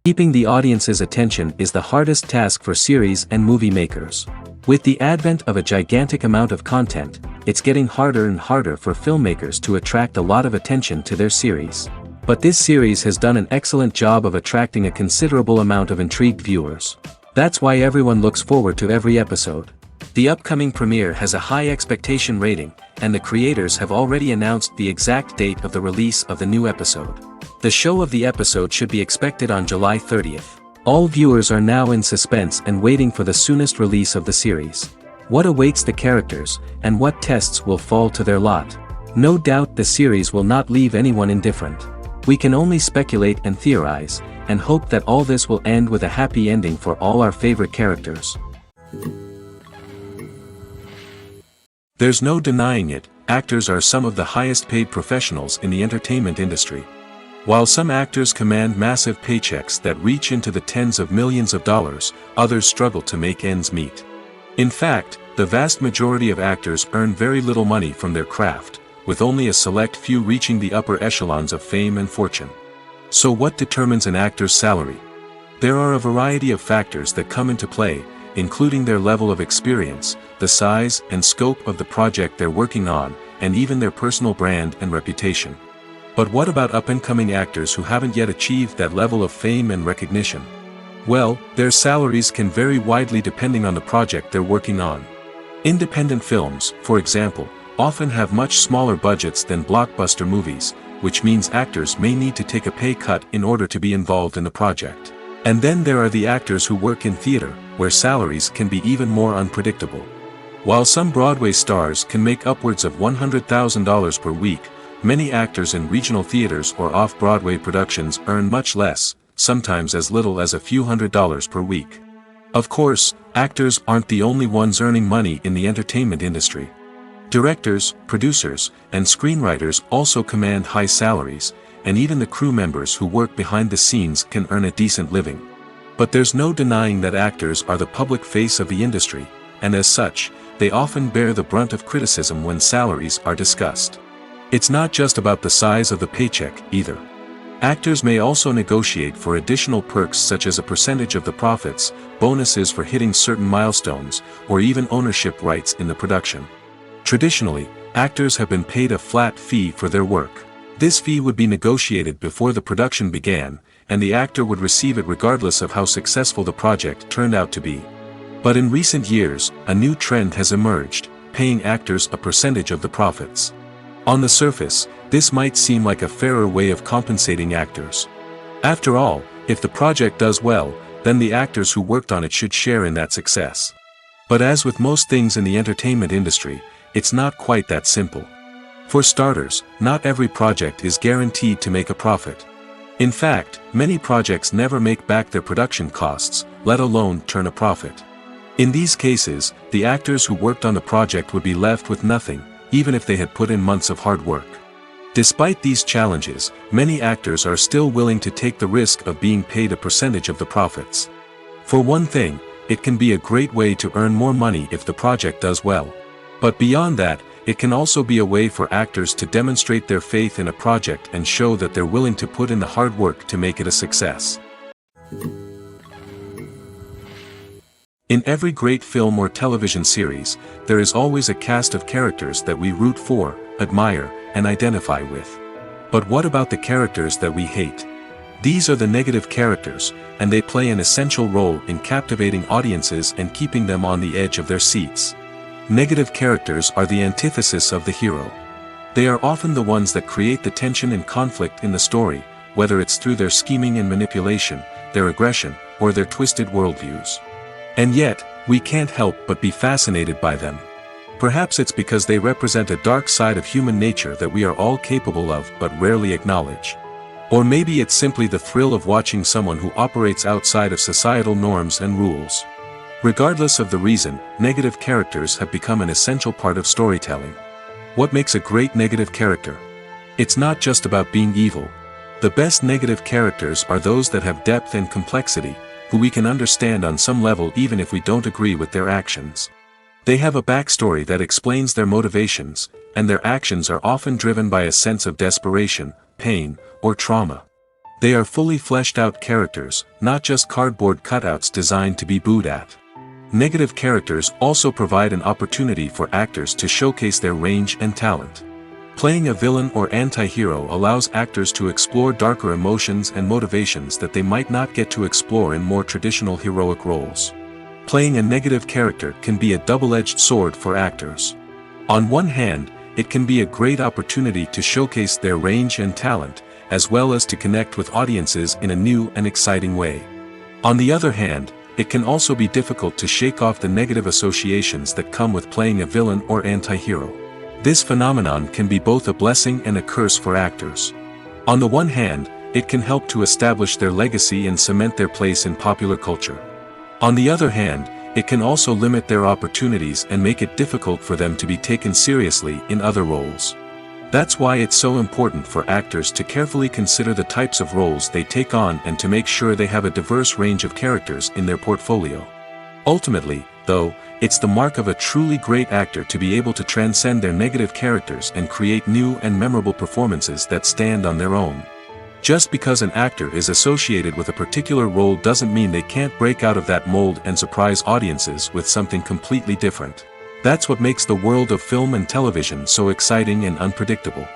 Keeping the audience's attention is the hardest task for series and movie makers. With the advent of a gigantic amount of content, it's getting harder and harder for filmmakers to attract a lot of attention to their series. But this series has done an excellent job of attracting a considerable amount of intrigued viewers. That's why everyone looks forward to every episode. The upcoming premiere has a high expectation rating, and the creators have already announced the exact date of the release of the new episode. The show of the episode should be expected on July 30th. All viewers are now in suspense and waiting for the soonest release of the series. What awaits the characters, and what tests will fall to their lot? No doubt the series will not leave anyone indifferent. We can only speculate and theorize, and hope that all this will end with a happy ending for all our favorite characters. There's no denying it, actors are some of the highest paid professionals in the entertainment industry. While some actors command massive paychecks that reach into the tens of millions of dollars, others struggle to make ends meet. In fact, the vast majority of actors earn very little money from their craft, with only a select few reaching the upper echelons of fame and fortune. So what determines an actor's salary? There are a variety of factors that come into play, including their level of experience, the size and scope of the project they're working on, and even their personal brand and reputation. But what about up-and-coming actors who haven't yet achieved that level of fame and recognition? Well, their salaries can vary widely depending on the project they're working on. Independent films, for example, often have much smaller budgets than blockbuster movies, which means actors may need to take a pay cut in order to be involved in the project. And then there are the actors who work in theater, where salaries can be even more unpredictable. While some Broadway stars can make upwards of $100,000 per week, many actors in regional theaters or off-Broadway productions earn much less, sometimes as little as a few $100s per week. Of course, actors aren't the only ones earning money in the entertainment industry. Directors, producers, and screenwriters also command high salaries, and even the crew members who work behind the scenes can earn a decent living. But there's no denying that actors are the public face of the industry, and as such, they often bear the brunt of criticism when salaries are discussed. It's not just about the size of the paycheck, either. Actors may also negotiate for additional perks such as a percentage of the profits, bonuses for hitting certain milestones, or even ownership rights in the production. Traditionally, actors have been paid a flat fee for their work. This fee would be negotiated before the production began, and the actor would receive it regardless of how successful the project turned out to be. But in recent years, a new trend has emerged, paying actors a percentage of the profits. On the surface, this might seem like a fairer way of compensating actors. After all, if the project does well, then the actors who worked on it should share in that success. But as with most things in the entertainment industry, it's not quite that simple. For starters, not every project is guaranteed to make a profit. In fact, many projects never make back their production costs, let alone turn a profit. In these cases, the actors who worked on the project would be left with nothing, even if they had put in months of hard work. Despite these challenges, many actors are still willing to take the risk of being paid a percentage of the profits. For one thing, it can be a great way to earn more money if the project does well. But beyond that, it can also be a way for actors to demonstrate their faith in a project and show that they're willing to put in the hard work to make it a success. In every great film or television series, there is always a cast of characters that we root for, admire, and identify with. But what about the characters that we hate? These are the negative characters, and they play an essential role in captivating audiences and keeping them on the edge of their seats. Negative characters are the antithesis of the hero. They are often the ones that create the tension and conflict in the story, whether it's through their scheming and manipulation, their aggression, or their twisted worldviews. And yet, we can't help but be fascinated by them. Perhaps it's because they represent a dark side of human nature that we are all capable of but rarely acknowledge. Or maybe it's simply the thrill of watching someone who operates outside of societal norms and rules. Regardless of the reason, negative characters have become an essential part of storytelling. What makes a great negative character? It's not just about being evil. The best negative characters are those that have depth and complexity, who we can understand on some level even if we don't agree with their actions. They have a backstory that explains their motivations, and their actions are often driven by a sense of desperation, pain, or trauma. They are fully fleshed out characters, not just cardboard cutouts designed to be booed at. Negative characters also provide an opportunity for actors to showcase their range and talent. Playing a villain or anti-hero allows actors to explore darker emotions and motivations that they might not get to explore in more traditional heroic roles. Playing a negative character can be a double-edged sword for actors. On one hand, it can be a great opportunity to showcase their range and talent, as well as to connect with audiences in a new and exciting way. On the other hand, it can also be difficult to shake off the negative associations that come with playing a villain or anti-hero. This phenomenon can be both a blessing and a curse for actors. On the one hand, it can help to establish their legacy and cement their place in popular culture. On the other hand, it can also limit their opportunities and make it difficult for them to be taken seriously in other roles. That's why it's so important for actors to carefully consider the types of roles they take on and to make sure they have a diverse range of characters in their portfolio. Ultimately, though, it's the mark of a truly great actor to be able to transcend their negative characters and create new and memorable performances that stand on their own. Just because an actor is associated with a particular role doesn't mean they can't break out of that mold and surprise audiences with something completely different. That's what makes the world of film and television so exciting and unpredictable.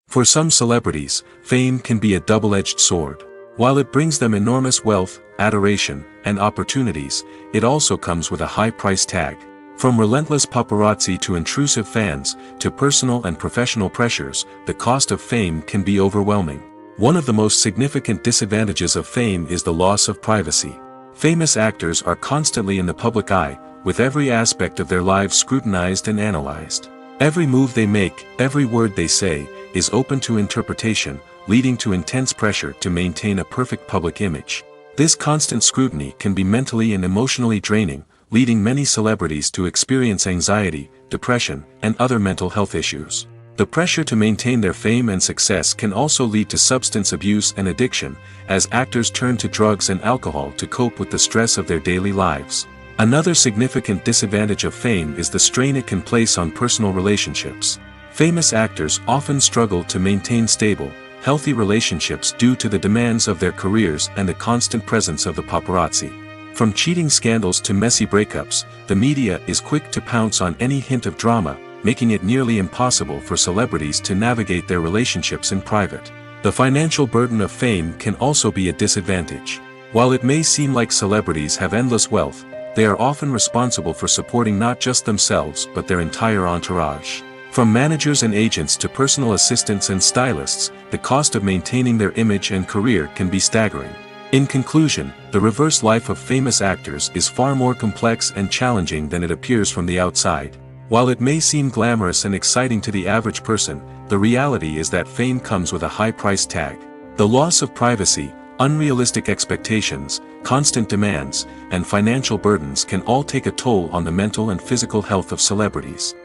For some celebrities, fame can be a double-edged sword. While it brings them enormous wealth, adoration, and opportunities, it also comes with a high price tag. From relentless paparazzi to intrusive fans, to personal and professional pressures, the cost of fame can be overwhelming. One of the most significant disadvantages of fame is the loss of privacy. Famous actors are constantly in the public eye, with every aspect of their lives scrutinized and analyzed. Every move they make, every word they say, is open to interpretation, leading to intense pressure to maintain a perfect public image. This constant scrutiny can be mentally and emotionally draining, leading many celebrities to experience anxiety, depression, and other mental health issues. The pressure to maintain their fame and success can also lead to substance abuse and addiction, as actors turn to drugs and alcohol to cope with the stress of their daily lives. Another significant disadvantage of fame is the strain it can place on personal relationships. Famous actors often struggle to maintain stable, healthy relationships due to the demands of their careers and the constant presence of the paparazzi. From cheating scandals to messy breakups, the media is quick to pounce on any hint of drama, making it nearly impossible for celebrities to navigate their relationships in private. The financial burden of fame can also be a disadvantage. While it may seem like celebrities have endless wealth, they are often responsible for supporting not just themselves but their entire entourage. From managers and agents to personal assistants and stylists, the cost of maintaining their image and career can be staggering. In conclusion, the reverse life of famous actors is far more complex and challenging than it appears from the outside. While it may seem glamorous and exciting to the average person, the reality is that fame comes with a high price tag. The loss of privacy, unrealistic expectations, constant demands, and financial burdens can all take a toll on the mental and physical health of celebrities.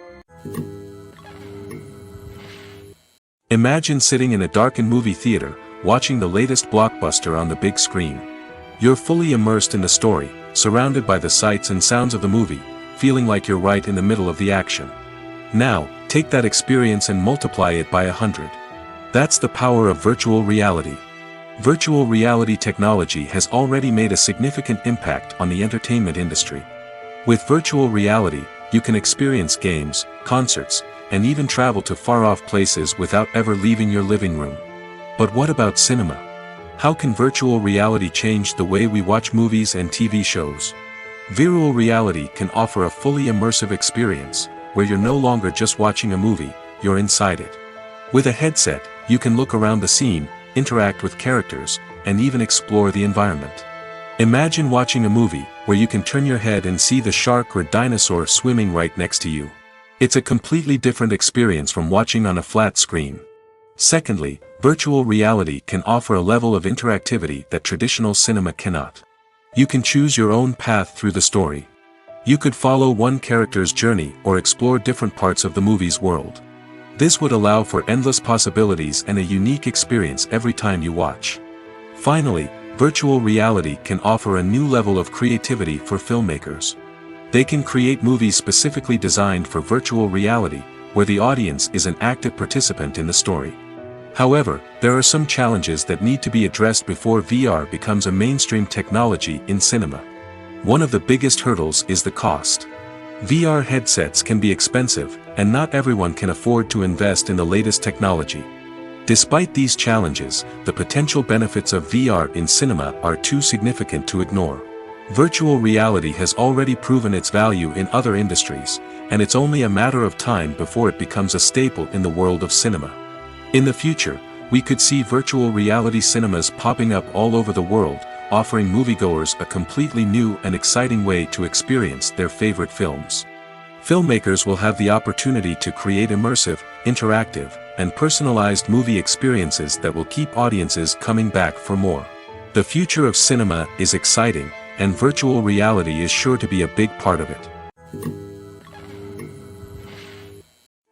Imagine sitting in a darkened movie theater, watching the latest blockbuster on the big screen. You're fully immersed in the story, surrounded by the sights and sounds of the movie, feeling like you're right in the middle of the action. Now, take that experience and multiply it by 100. That's the power of virtual reality. Virtual reality technology has already made a significant impact on the entertainment industry. With virtual reality, you can experience games, concerts, and even travel to far-off places without ever leaving your living room. But what about cinema? How can virtual reality change the way we watch movies and TV shows? Virtual reality can offer a fully immersive experience, where you're no longer just watching a movie, you're inside it. With a headset, you can look around the scene, interact with characters, and even explore the environment. Imagine watching a movie, where you can turn your head and see the shark or dinosaur swimming right next to you. It's a completely different experience from watching on a flat screen. Secondly, virtual reality can offer a level of interactivity that traditional cinema cannot. You can choose your own path through the story. You could follow one character's journey or explore different parts of the movie's world. This would allow for endless possibilities and a unique experience every time you watch. Finally, virtual reality can offer a new level of creativity for filmmakers. They can create movies specifically designed for virtual reality, where the audience is an active participant in the story. However, there are some challenges that need to be addressed before VR becomes a mainstream technology in cinema. One of the biggest hurdles is the cost. VR headsets can be expensive, and not everyone can afford to invest in the latest technology. Despite these challenges, the potential benefits of VR in cinema are too significant to ignore. Virtual reality has already proven its value in other industries, and it's only a matter of time before it becomes a staple in the world of cinema. In the future, we could see virtual reality cinemas popping up all over the world, offering moviegoers a completely new and exciting way to experience their favorite films. Filmmakers will have the opportunity to create immersive, interactive, and personalized movie experiences that will keep audiences coming back for more. The future of cinema is exciting, and virtual reality is sure to be a big part of it.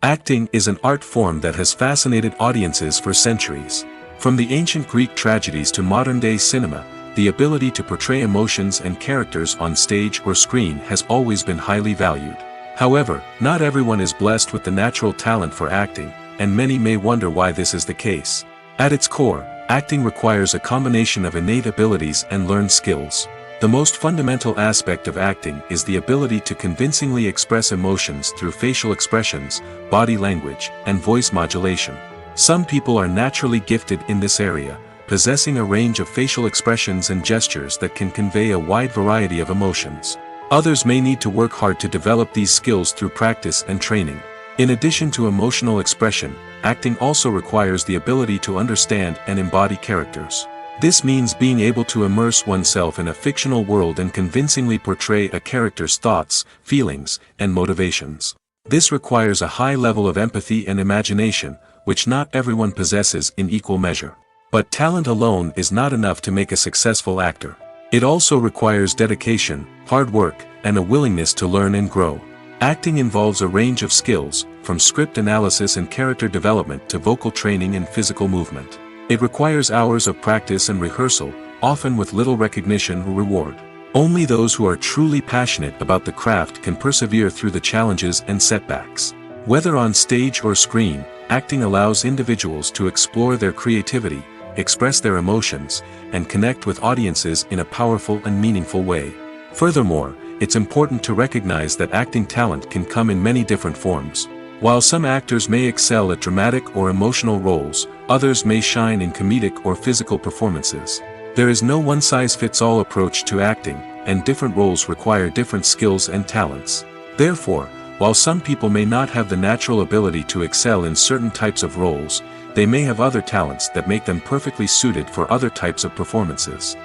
Acting is an art form that has fascinated audiences for centuries. From the ancient Greek tragedies to modern-day cinema, the ability to portray emotions and characters on stage or screen has always been highly valued. However, not everyone is blessed with the natural talent for acting, and many may wonder why this is the case. At its core, acting requires a combination of innate abilities and learned skills. The most fundamental aspect of acting is the ability to convincingly express emotions through facial expressions, body language, and voice modulation. Some people are naturally gifted in this area, possessing a range of facial expressions and gestures that can convey a wide variety of emotions. Others may need to work hard to develop these skills through practice and training. In addition to emotional expression, acting also requires the ability to understand and embody characters. This means being able to immerse oneself in a fictional world and convincingly portray a character's thoughts, feelings, and motivations. This requires a high level of empathy and imagination, which not everyone possesses in equal measure. But talent alone is not enough to make a successful actor. It also requires dedication, hard work, and a willingness to learn and grow. Acting involves a range of skills, from script analysis and character development to vocal training and physical movement. It requires hours of practice and rehearsal, often with little recognition or reward. Only those who are truly passionate about the craft can persevere through the challenges and setbacks. Whether on stage or screen, acting allows individuals to explore their creativity, express their emotions, and connect with audiences in a powerful and meaningful way. Furthermore, it's important to recognize that acting talent can come in many different forms. While some actors may excel at dramatic or emotional roles, others may shine in comedic or physical performances. There is no one-size-fits-all approach to acting, and different roles require different skills and talents. Therefore, while some people may not have the natural ability to excel in certain types of roles, they may have other talents that make them perfectly suited for other types of performances.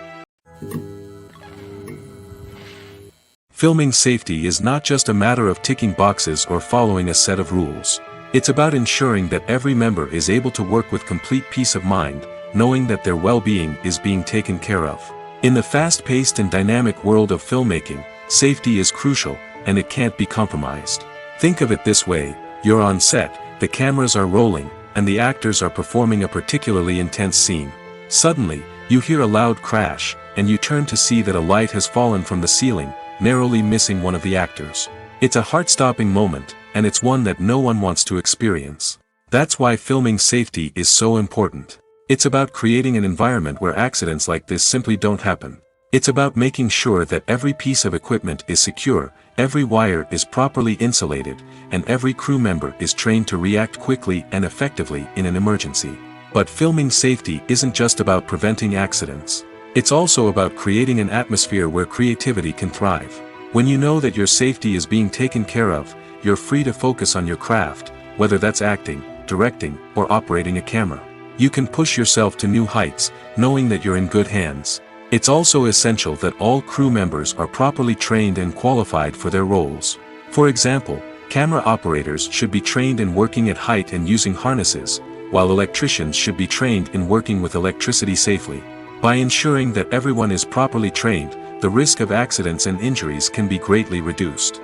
Filming safety is not just a matter of ticking boxes or following a set of rules. It's about ensuring that every member is able to work with complete peace of mind, knowing that their well-being is being taken care of. In the fast-paced and dynamic world of filmmaking, safety is crucial, and it can't be compromised. Think of it this way: you're on set, the cameras are rolling, and the actors are performing a particularly intense scene. Suddenly, you hear a loud crash, and you turn to see that a light has fallen from the ceiling, narrowly missing one of the actors. It's a heart-stopping moment, and it's one that no one wants to experience. That's why filming safety is so important. It's about creating an environment where accidents like this simply don't happen. It's about making sure that every piece of equipment is secure, every wire is properly insulated, and every crew member is trained to react quickly and effectively in an emergency. But filming safety isn't just about preventing accidents. It's also about creating an atmosphere where creativity can thrive. When you know that your safety is being taken care of, you're free to focus on your craft, whether that's acting, directing, or operating a camera. You can push yourself to new heights, knowing that you're in good hands. It's also essential that all crew members are properly trained and qualified for their roles. For example, camera operators should be trained in working at height and using harnesses, while electricians should be trained in working with electricity safely. By ensuring that everyone is properly trained, the risk of accidents and injuries can be greatly reduced.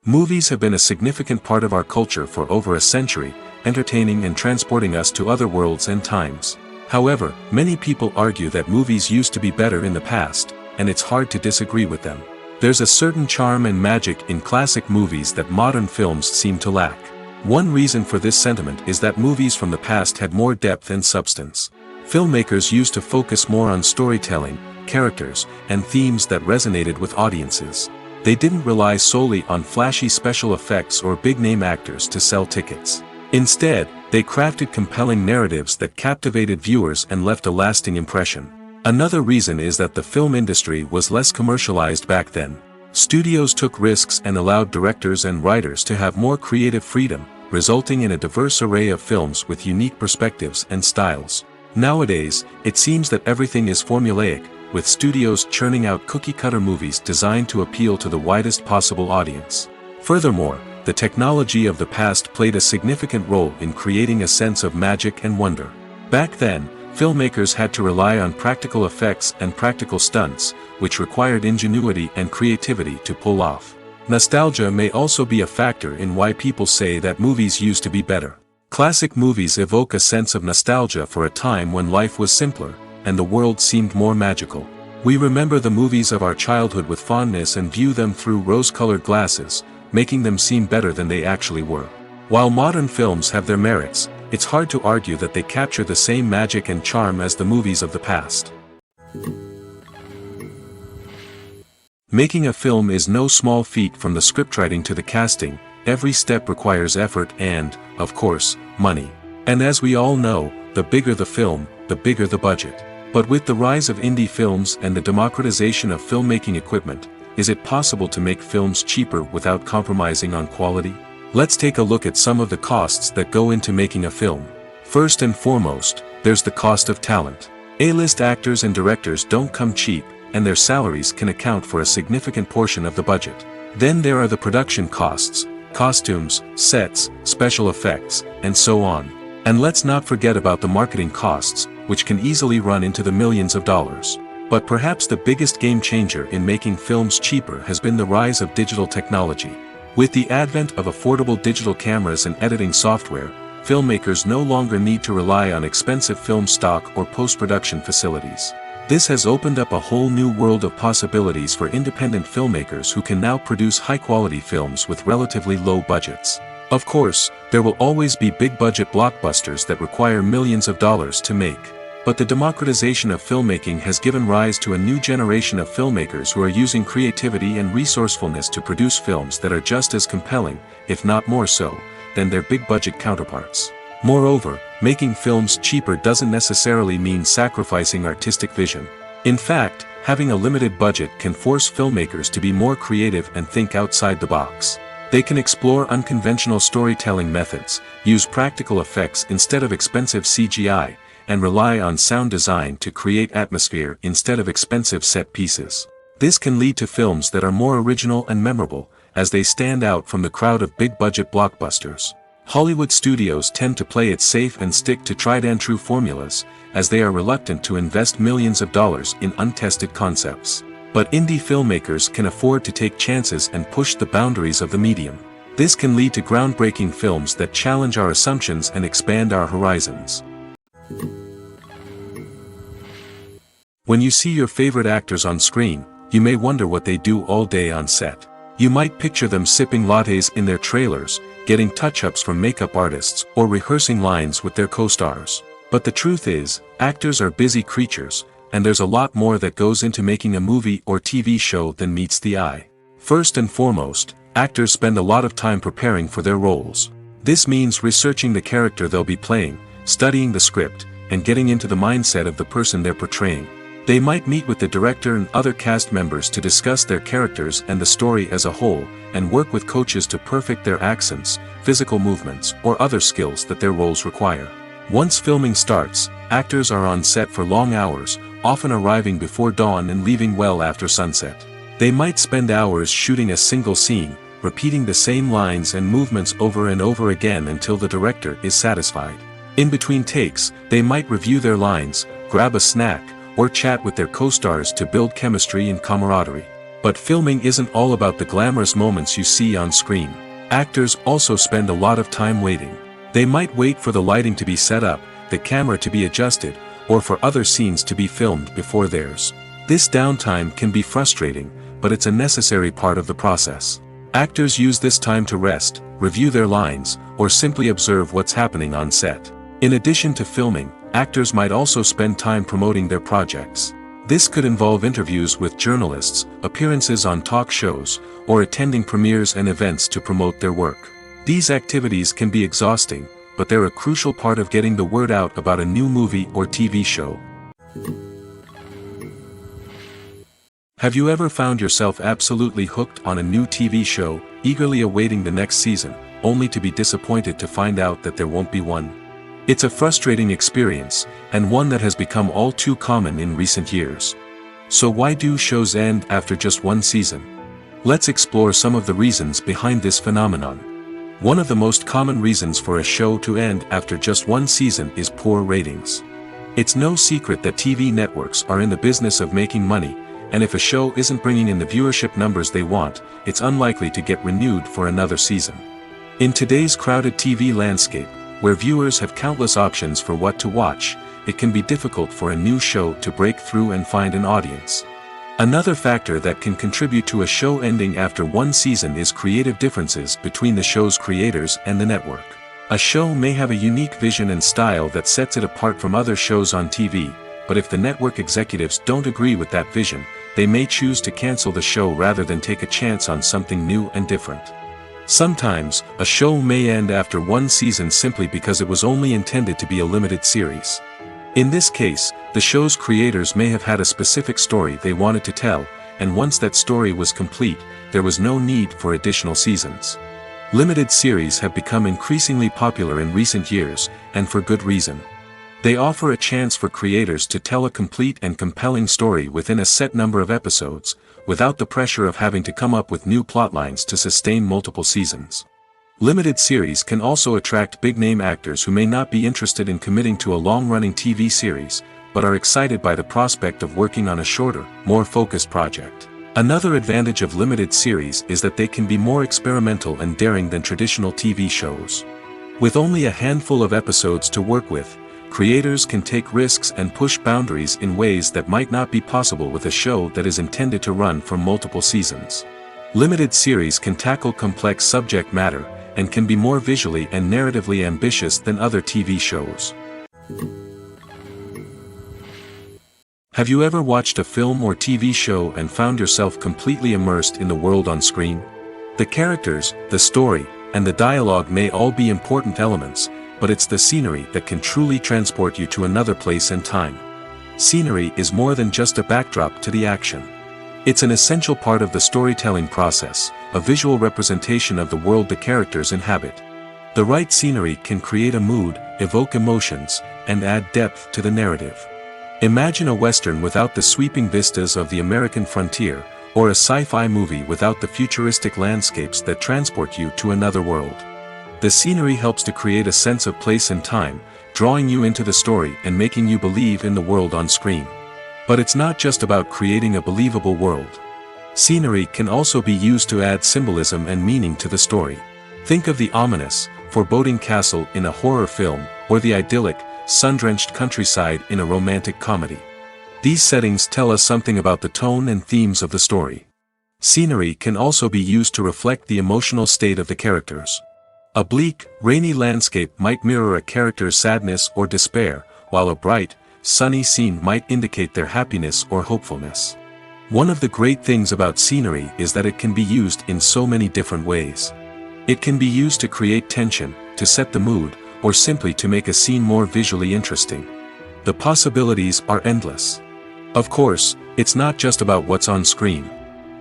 Movies have been a significant part of our culture for over a century, entertaining and transporting us to other worlds and times. However, many people argue that movies used to be better in the past, and it's hard to disagree with them. There's a certain charm and magic in classic movies that modern films seem to lack. One reason for this sentiment is that movies from the past had more depth and substance. Filmmakers used to focus more on storytelling, characters, and themes that resonated with audiences. They didn't rely solely on flashy special effects or big-name actors to sell tickets. Instead, they crafted compelling narratives that captivated viewers and left a lasting impression. Another reason is that the film industry was less commercialized back then. Studios took risks and allowed directors and writers to have more creative freedom, resulting in a diverse array of films with unique perspectives and styles. Nowadays, it seems that everything is formulaic, with studios churning out cookie-cutter movies designed to appeal to the widest possible audience. Furthermore, the technology of the past played a significant role in creating a sense of magic and wonder. Back then, filmmakers had to rely on practical effects and practical stunts, which required ingenuity and creativity to pull off. Nostalgia may also be a factor in why people say that movies used to be better. Classic movies evoke a sense of nostalgia for a time when life was simpler, and the world seemed more magical. We remember the movies of our childhood with fondness and view them through rose-colored glasses, making them seem better than they actually were. While modern films have their merits, it's hard to argue that they capture the same magic and charm as the movies of the past. Making a film is no small feat. From the scriptwriting to the casting, every step requires effort and, of course, money. And as we all know, the bigger the film, the bigger the budget. But with the rise of indie films and the democratization of filmmaking equipment, is it possible to make films cheaper without compromising on quality? Let's take a look at some of the costs that go into making a film. First and foremost, there's the cost of talent. A-list actors and directors don't come cheap, and their salaries can account for a significant portion of the budget. Then there are the production costs, costumes, sets, special effects, and so on. And let's not forget about the marketing costs, which can easily run into the millions of dollars. But perhaps the biggest game changer in making films cheaper has been the rise of digital technology. With the advent of affordable digital cameras and editing software, filmmakers no longer need to rely on expensive film stock or post-production facilities. This has opened up a whole new world of possibilities for independent filmmakers who can now produce high-quality films with relatively low budgets. Of course, there will always be big-budget blockbusters that require millions of dollars to make. But the democratization of filmmaking has given rise to a new generation of filmmakers who are using creativity and resourcefulness to produce films that are just as compelling, if not more so, than their big-budget counterparts. Moreover, making films cheaper doesn't necessarily mean sacrificing artistic vision. In fact, having a limited budget can force filmmakers to be more creative and think outside the box. They can explore unconventional storytelling methods, use practical effects instead of expensive CGI, and rely on sound design to create atmosphere instead of expensive set pieces. This can lead to films that are more original and memorable, as they stand out from the crowd of big-budget blockbusters. Hollywood studios tend to play it safe and stick to tried-and-true formulas, as they are reluctant to invest millions of dollars in untested concepts. But indie filmmakers can afford to take chances and push the boundaries of the medium. This can lead to groundbreaking films that challenge our assumptions and expand our horizons. When you see your favorite actors on screen, you may wonder what they do all day on set. You might picture them sipping lattes in their trailers, getting touch-ups from makeup artists, or rehearsing lines with their co-stars. But the truth is, actors are busy creatures, and there's a lot more that goes into making a movie or TV show than meets the eye. First and foremost, actors spend a lot of time preparing for their roles. This means researching the character they'll be playing, studying the script, and getting into the mindset of the person they're portraying. They might meet with the director and other cast members to discuss their characters and the story as a whole, and work with coaches to perfect their accents, physical movements, or other skills that their roles require. Once filming starts, actors are on set for long hours, often arriving before dawn and leaving well after sunset. They might spend hours shooting a single scene, repeating the same lines and movements over and over again until the director is satisfied. In between takes, they might review their lines, grab a snack, or chat with their co-stars to build chemistry and camaraderie. But filming isn't all about the glamorous moments you see on screen. Actors also spend a lot of time waiting. They might wait for the lighting to be set up, the camera to be adjusted, or for other scenes to be filmed before theirs. This downtime can be frustrating, but it's a necessary part of the process. Actors use this time to rest, review their lines, or simply observe what's happening on set. In addition to filming, actors might also spend time promoting their projects. This could involve interviews with journalists, appearances on talk shows, or attending premieres and events to promote their work. These activities can be exhausting, but they're a crucial part of getting the word out about a new movie or TV show. Have you ever found yourself absolutely hooked on a new TV show, eagerly awaiting the next season, only to be disappointed to find out that there won't be one? It's a frustrating experience, and one that has become all too common in recent years. So why do shows end after just one season? Let's explore some of the reasons behind this phenomenon. One of the most common reasons for a show to end after just one season is poor ratings. It's no secret that TV networks are in the business of making money, and if a show isn't bringing in the viewership numbers they want, it's unlikely to get renewed for another season. In today's crowded TV landscape, where viewers have countless options for what to watch, it can be difficult for a new show to break through and find an audience. Another factor that can contribute to a show ending after one season is creative differences between the show's creators and the network. A show may have a unique vision and style that sets it apart from other shows on TV, but if the network executives don't agree with that vision, they may choose to cancel the show rather than take a chance on something new and different. Sometimes, a show may end after one season simply because it was only intended to be a limited series. In this case, the show's creators may have had a specific story they wanted to tell, and once that story was complete, there was no need for additional seasons. Limited series have become increasingly popular in recent years, and for good reason. They offer a chance for creators to tell a complete and compelling story within a set number of episodes, without the pressure of having to come up with new plotlines to sustain multiple seasons. Limited series can also attract big-name actors who may not be interested in committing to a long-running TV series, but are excited by the prospect of working on a shorter, more focused project. Another advantage of limited series is that they can be more experimental and daring than traditional TV shows. With only a handful of episodes to work with, creators can take risks and push boundaries in ways that might not be possible with a show that is intended to run for multiple seasons. Limited series can tackle complex subject matter, and can be more visually and narratively ambitious than other TV shows. Have you ever watched a film or TV show and found yourself completely immersed in the world on screen? The characters, the story, and the dialogue may all be important elements, but it's the scenery that can truly transport you to another place and time. Scenery is more than just a backdrop to the action. It's an essential part of the storytelling process, a visual representation of the world the characters inhabit. The right scenery can create a mood, evoke emotions, and add depth to the narrative. Imagine a Western without the sweeping vistas of the American frontier, or a sci-fi movie without the futuristic landscapes that transport you to another world. The scenery helps to create a sense of place and time, drawing you into the story and making you believe in the world on screen. But it's not just about creating a believable world. Scenery can also be used to add symbolism and meaning to the story. Think of the ominous, foreboding castle in a horror film, or the idyllic, sun-drenched countryside in a romantic comedy. These settings tell us something about the tone and themes of the story. Scenery can also be used to reflect the emotional state of the characters. A bleak, rainy landscape might mirror a character's sadness or despair, while a bright, sunny scene might indicate their happiness or hopefulness. One of the great things about scenery is that it can be used in so many different ways. It can be used to create tension, to set the mood, or simply to make a scene more visually interesting. The possibilities are endless. Of course, it's not just about what's on screen.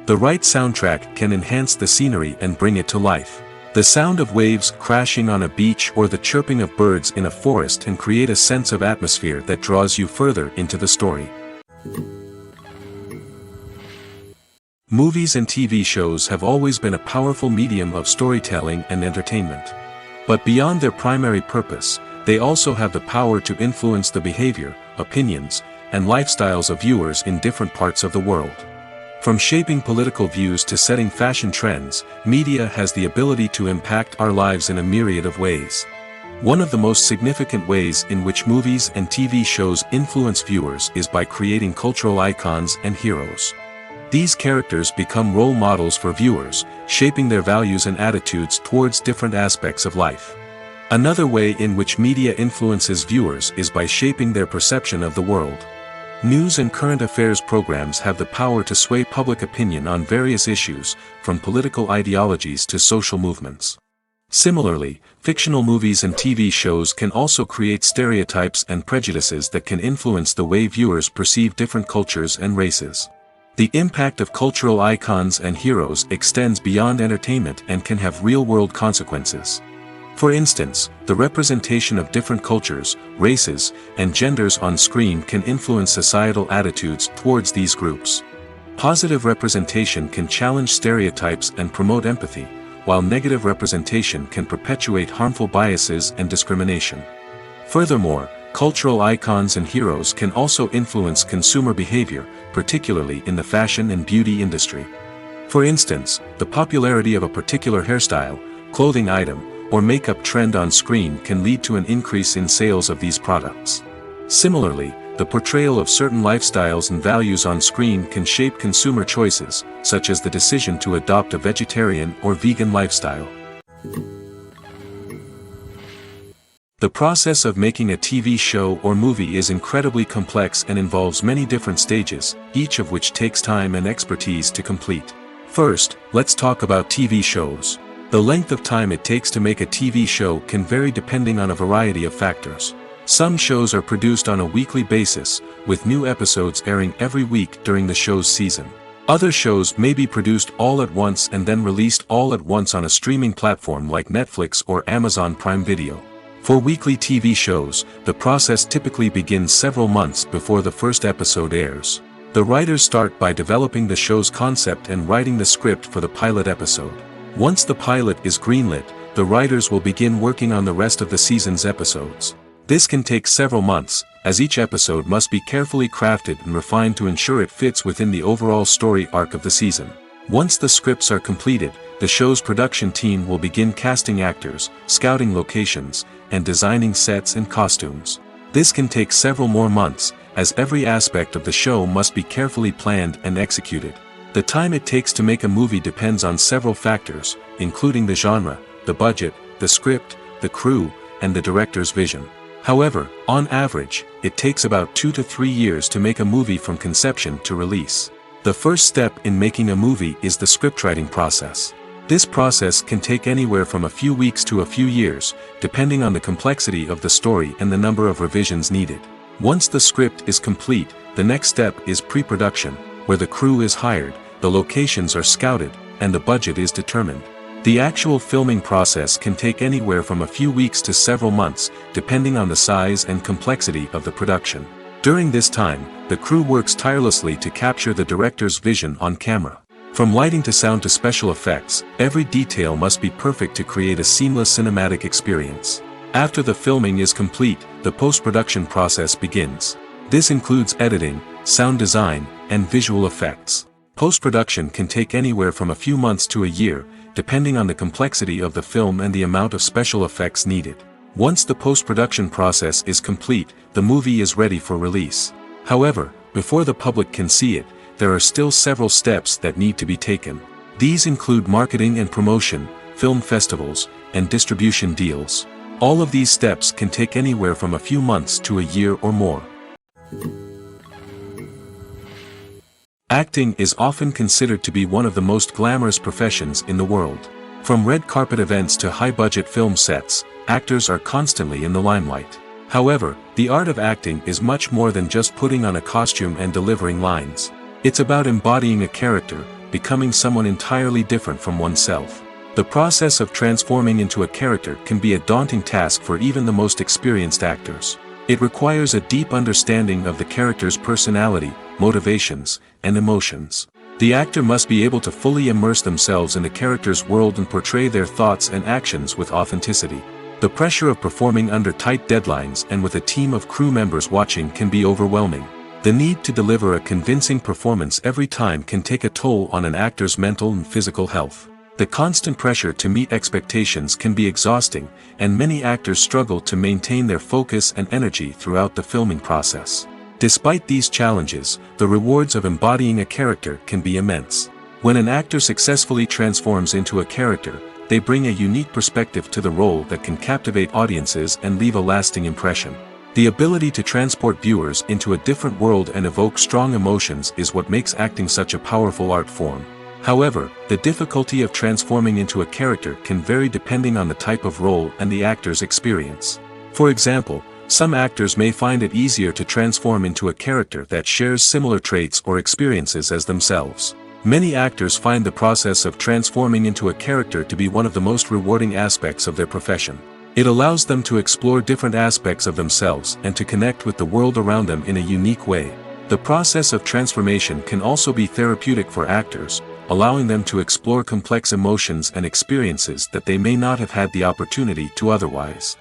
The right soundtrack can enhance the scenery and bring it to life. The sound of waves crashing on a beach or the chirping of birds in a forest can create a sense of atmosphere that draws you further into the story. Movies and TV shows have always been a powerful medium of storytelling and entertainment. But beyond their primary purpose, they also have the power to influence the behavior, opinions, and lifestyles of viewers in different parts of the world. From shaping political views to setting fashion trends, media has the ability to impact our lives in a myriad of ways. One of the most significant ways in which movies and TV shows influence viewers is by creating cultural icons and heroes. These characters become role models for viewers, shaping their values and attitudes towards different aspects of life. Another way in which media influences viewers is by shaping their perception of the world. News and current affairs programs have the power to sway public opinion on various issues, from political ideologies to social movements. Similarly, fictional movies and TV shows can also create stereotypes and prejudices that can influence the way viewers perceive different cultures and races. The impact of cultural icons and heroes extends beyond entertainment and can have real-world consequences. For instance, the representation of different cultures, races, and genders on screen can influence societal attitudes towards these groups. Positive representation can challenge stereotypes and promote empathy, while negative representation can perpetuate harmful biases and discrimination. Furthermore, cultural icons and heroes can also influence consumer behavior, particularly in the fashion and beauty industry. For instance, the popularity of a particular hairstyle, clothing item, or makeup trend on screen can lead to an increase in sales of these products. Similarly, the portrayal of certain lifestyles and values on screen can shape consumer choices, such as the decision to adopt a vegetarian or vegan lifestyle. The process of making a TV show or movie is incredibly complex and involves many different stages, each of which takes time and expertise to complete. First, let's talk about TV shows. The length of time it takes to make a TV show can vary depending on a variety of factors. Some shows are produced on a weekly basis, with new episodes airing every week during the show's season. Other shows may be produced all at once and then released all at once on a streaming platform like Netflix or Amazon Prime Video. For weekly TV shows, the process typically begins several months before the first episode airs. The writers start by developing the show's concept and writing the script for the pilot episode. Once the pilot is greenlit, the writers will begin working on the rest of the season's episodes. This can take several months, as each episode must be carefully crafted and refined to ensure it fits within the overall story arc of the season. Once the scripts are completed, the show's production team will begin casting actors, scouting locations, and designing sets and costumes. This can take several more months, as every aspect of the show must be carefully planned and executed. The time it takes to make a movie depends on several factors, including the genre, the budget, the script, the crew, and the director's vision. However, on average, it takes about 2 to 3 years to make a movie from conception to release. The first step in making a movie is the scriptwriting process. This process can take anywhere from a few weeks to a few years, depending on the complexity of the story and the number of revisions needed. Once the script is complete, the next step is pre-production, where the crew is hired, the locations are scouted, and the budget is determined. The actual filming process can take anywhere from a few weeks to several months, depending on the size and complexity of the production. During this time, the crew works tirelessly to capture the director's vision on camera. From lighting to sound to special effects, every detail must be perfect to create a seamless cinematic experience. After the filming is complete, the post-production process begins. This includes editing, sound design, and visual effects. Post-production can take anywhere from a few months to a year, depending on the complexity of the film and the amount of special effects needed. Once the post-production process is complete, the movie is ready for release. However, before the public can see it, there are still several steps that need to be taken. These include marketing and promotion, film festivals, and distribution deals. All of these steps can take anywhere from a few months to a year or more. Acting is often considered to be one of the most glamorous professions in the world. From red carpet events to high-budget film sets, actors are constantly in the limelight. However, the art of acting is much more than just putting on a costume and delivering lines. It's about embodying a character, becoming someone entirely different from oneself. The process of transforming into a character can be a daunting task for even the most experienced actors. It requires a deep understanding of the character's personality, motivations, and emotions. The actor must be able to fully immerse themselves in the character's world and portray their thoughts and actions with authenticity. The pressure of performing under tight deadlines and with a team of crew members watching can be overwhelming. The need to deliver a convincing performance every time can take a toll on an actor's mental and physical health. The constant pressure to meet expectations can be exhausting, and many actors struggle to maintain their focus and energy throughout the filming process. Despite these challenges, the rewards of embodying a character can be immense. When an actor successfully transforms into a character, they bring a unique perspective to the role that can captivate audiences and leave a lasting impression. The ability to transport viewers into a different world and evoke strong emotions is what makes acting such a powerful art form. However, the difficulty of transforming into a character can vary depending on the type of role and the actor's experience. For example, some actors may find it easier to transform into a character that shares similar traits or experiences as themselves. Many actors find the process of transforming into a character to be one of the most rewarding aspects of their profession. It allows them to explore different aspects of themselves and to connect with the world around them in a unique way. The process of transformation can also be therapeutic for actors, allowing them to explore complex emotions and experiences that they may not have had the opportunity to otherwise.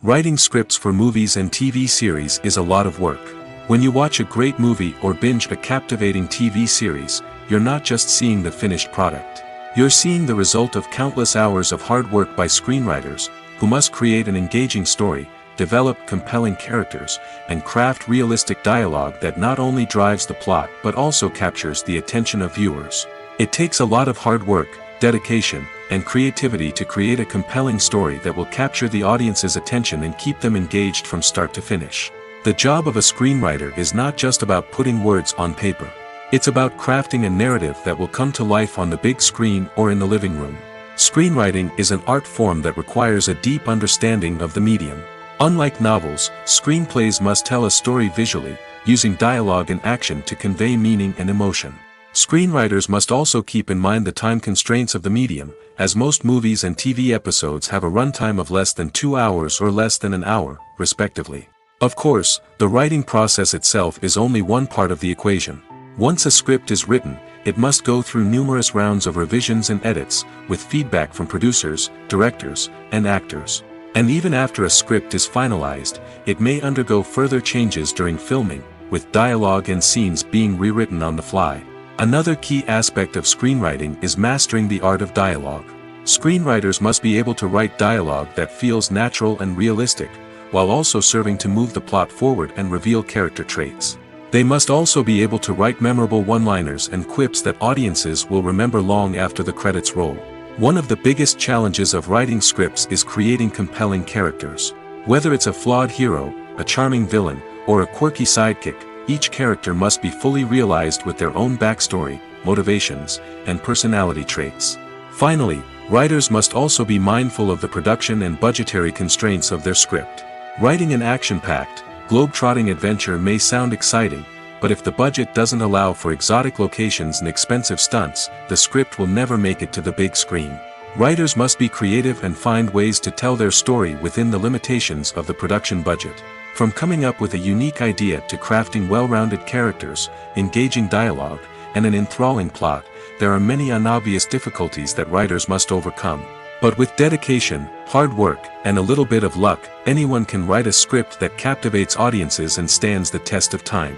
Writing scripts for movies and TV series is a lot of work. When you watch a great movie or binge a captivating TV series, you're not just seeing the finished product. You're seeing the result of countless hours of hard work by screenwriters, who must create an engaging story, develop compelling characters, and craft realistic dialogue that not only drives the plot but also captures the attention of viewers. It takes a lot of hard work, dedication, and creativity to create a compelling story that will capture the audience's attention and keep them engaged from start to finish. The job of a screenwriter is not just about putting words on paper. It's about crafting a narrative that will come to life on the big screen or in the living room. Screenwriting is an art form that requires a deep understanding of the medium. Unlike novels, screenplays must tell a story visually, using dialogue and action to convey meaning and emotion. Screenwriters must also keep in mind the time constraints of the medium, as most movies and TV episodes have a runtime of less than 2 hours or less than an hour, respectively. Of course, the writing process itself is only one part of the equation. Once a script is written, it must go through numerous rounds of revisions and edits, with feedback from producers, directors, and actors. And even after a script is finalized, it may undergo further changes during filming, with dialogue and scenes being rewritten on the fly. Another key aspect of screenwriting is mastering the art of dialogue. Screenwriters must be able to write dialogue that feels natural and realistic, while also serving to move the plot forward and reveal character traits. They must also be able to write memorable one-liners and quips that audiences will remember long after the credits roll. One of the biggest challenges of writing scripts is creating compelling characters. Whether it's a flawed hero, a charming villain, or a quirky sidekick, each character must be fully realized with their own backstory, motivations, and personality traits. Finally, writers must also be mindful of the production and budgetary constraints of their script. Writing an action-packed, globe-trotting adventure may sound exciting, but if the budget doesn't allow for exotic locations and expensive stunts, the script will never make it to the big screen. Writers must be creative and find ways to tell their story within the limitations of the production budget. From coming up with a unique idea to crafting well-rounded characters, engaging dialogue, and an enthralling plot, there are many unobvious difficulties that writers must overcome. But with dedication, hard work, and a little bit of luck, anyone can write a script that captivates audiences and stands the test of time.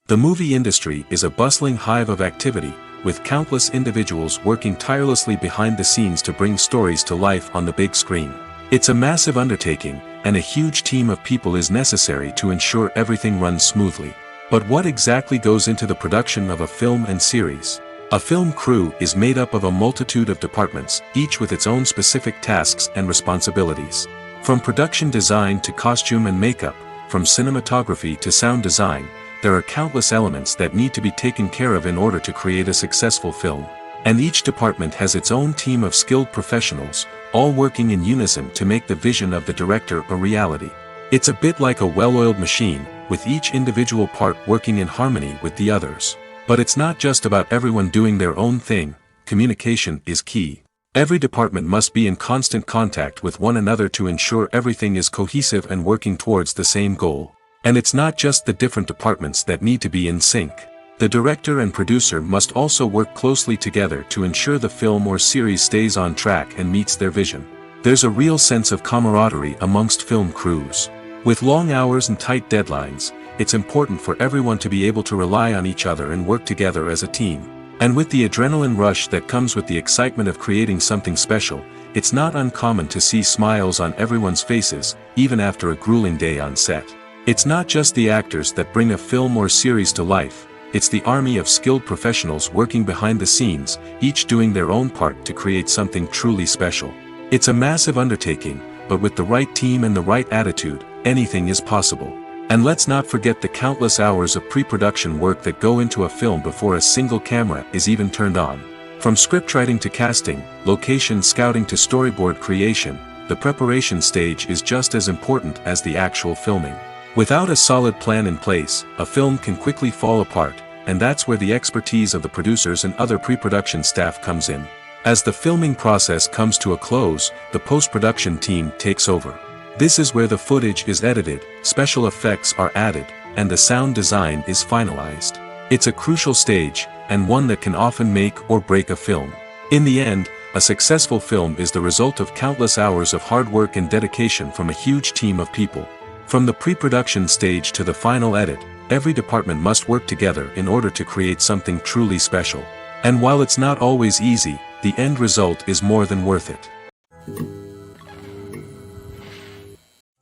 The movie industry is a bustling hive of activity, with countless individuals working tirelessly behind the scenes to bring stories to life on the big screen. It's a massive undertaking, and a huge team of people is necessary to ensure everything runs smoothly. But what exactly goes into the production of a film and series? A film crew is made up of a multitude of departments, each with its own specific tasks and responsibilities. From production design to costume and makeup, from cinematography to sound design, there are countless elements that need to be taken care of in order to create a successful film. And each department has its own team of skilled professionals, all working in unison to make the vision of the director a reality. It's a bit like a well-oiled machine, with each individual part working in harmony with the others. But it's not just about everyone doing their own thing. Communication is key. Every department must be in constant contact with one another to ensure everything is cohesive and working towards the same goal. And it's not just the different departments that need to be in sync. The director and producer must also work closely together to ensure the film or series stays on track and meets their vision. There's a real sense of camaraderie amongst film crews. With long hours and tight deadlines, it's important for everyone to be able to rely on each other and work together as a team. And with the adrenaline rush that comes with the excitement of creating something special, it's not uncommon to see smiles on everyone's faces, even after a grueling day on set. It's not just the actors that bring a film or series to life, it's the army of skilled professionals working behind the scenes, each doing their own part to create something truly special. It's a massive undertaking, but with the right team and the right attitude, anything is possible. And let's not forget the countless hours of pre-production work that go into a film before a single camera is even turned on. From scriptwriting to casting, location scouting to storyboard creation, the preparation stage is just as important as the actual filming. Without a solid plan in place, a film can quickly fall apart, and that's where the expertise of the producers and other pre-production staff comes in. As the filming process comes to a close, the post-production team takes over. This is where the footage is edited, special effects are added, and the sound design is finalized. It's a crucial stage, and one that can often make or break a film. In the end, a successful film is the result of countless hours of hard work and dedication from a huge team of people. From the pre-production stage to the final edit, every department must work together in order to create something truly special. And while it's not always easy, the end result is more than worth it.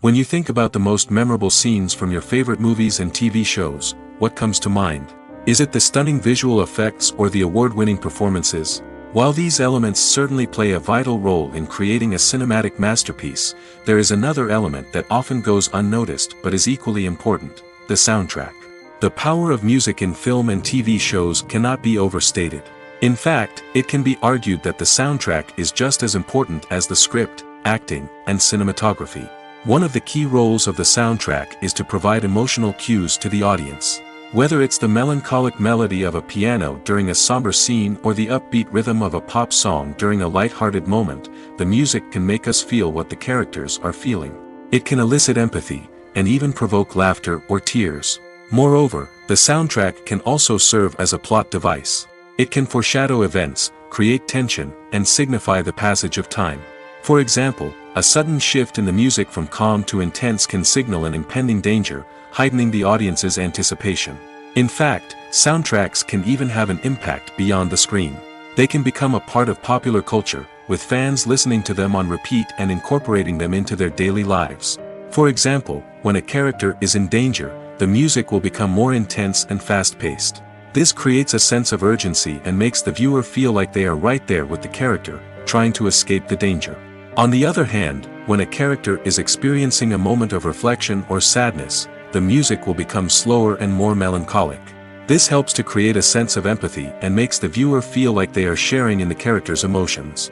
When you think about the most memorable scenes from your favorite movies and TV shows, what comes to mind? Is it the stunning visual effects or the award-winning performances? While these elements certainly play a vital role in creating a cinematic masterpiece, there is another element that often goes unnoticed but is equally important: the soundtrack. The power of music in film and TV shows cannot be overstated. In fact, it can be argued that the soundtrack is just as important as the script, acting, and cinematography. One of the key roles of the soundtrack is to provide emotional cues to the audience. Whether it's the melancholic melody of a piano during a somber scene or the upbeat rhythm of a pop song during a light-hearted moment, the music can make us feel what the characters are feeling. It can elicit empathy, and even provoke laughter or tears. Moreover, the soundtrack can also serve as a plot device. It can foreshadow events, create tension, and signify the passage of time. For example, a sudden shift in the music from calm to intense can signal an impending danger, heightening the audience's anticipation. In fact, soundtracks can even have an impact beyond the screen. They can become a part of popular culture, with fans listening to them on repeat and incorporating them into their daily lives. For example, when a character is in danger, the music will become more intense and fast-paced. This creates a sense of urgency and makes the viewer feel like they are right there with the character, trying to escape the danger. On the other hand, when a character is experiencing a moment of reflection or sadness, the music will become slower and more melancholic. This helps to create a sense of empathy and makes the viewer feel like they are sharing in the character's emotions.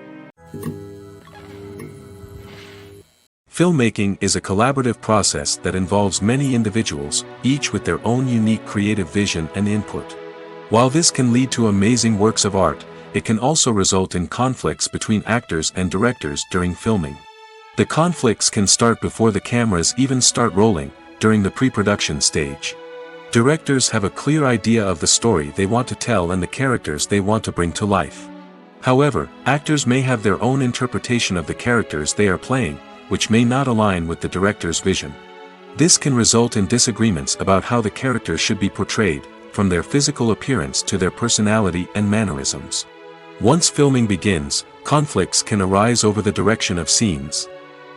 Filmmaking is a collaborative process that involves many individuals, each with their own unique creative vision and input. While this can lead to amazing works of art, it can also result in conflicts between actors and directors during filming. The conflicts can start before the cameras even start rolling, during the pre-production stage. Directors have a clear idea of the story they want to tell and the characters they want to bring to life. However, actors may have their own interpretation of the characters they are playing, which may not align with the director's vision. This can result in disagreements about how the characters should be portrayed, from their physical appearance to their personality and mannerisms. Once filming begins, conflicts can arise over the direction of scenes.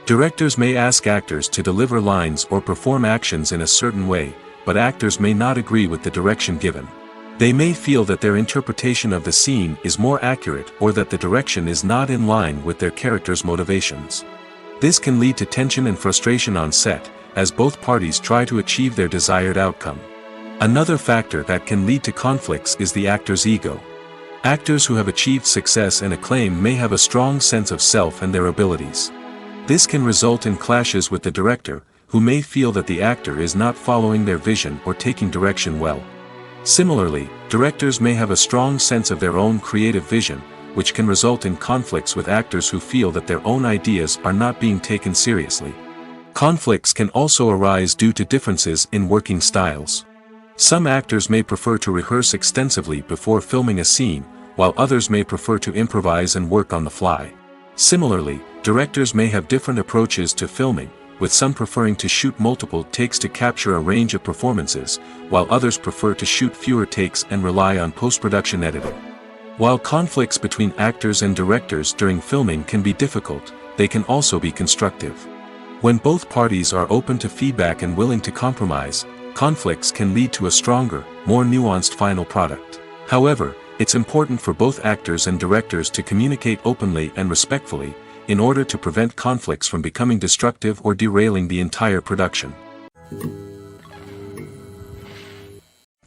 Directors may ask actors to deliver lines or perform actions in a certain way, but actors may not agree with the direction given. They may feel that their interpretation of the scene is more accurate or that the direction is not in line with their character's motivations. This can lead to tension and frustration on set, as both parties try to achieve their desired outcome. Another factor that can lead to conflicts is the actor's ego. Actors who have achieved success and acclaim may have a strong sense of self and their abilities. This can result in clashes with the director, who may feel that the actor is not following their vision or taking direction well. Similarly, directors may have a strong sense of their own creative vision, which can result in conflicts with actors who feel that their own ideas are not being taken seriously. Conflicts can also arise due to differences in working styles. Some actors may prefer to rehearse extensively before filming a scene, while others may prefer to improvise and work on the fly. Similarly, directors may have different approaches to filming, with some preferring to shoot multiple takes to capture a range of performances, while others prefer to shoot fewer takes and rely on post-production editing. While conflicts between actors and directors during filming can be difficult, they can also be constructive. When both parties are open to feedback and willing to compromise, conflicts can lead to a stronger, more nuanced final product. However, it's important for both actors and directors to communicate openly and respectfully, in order to prevent conflicts from becoming destructive or derailing the entire production.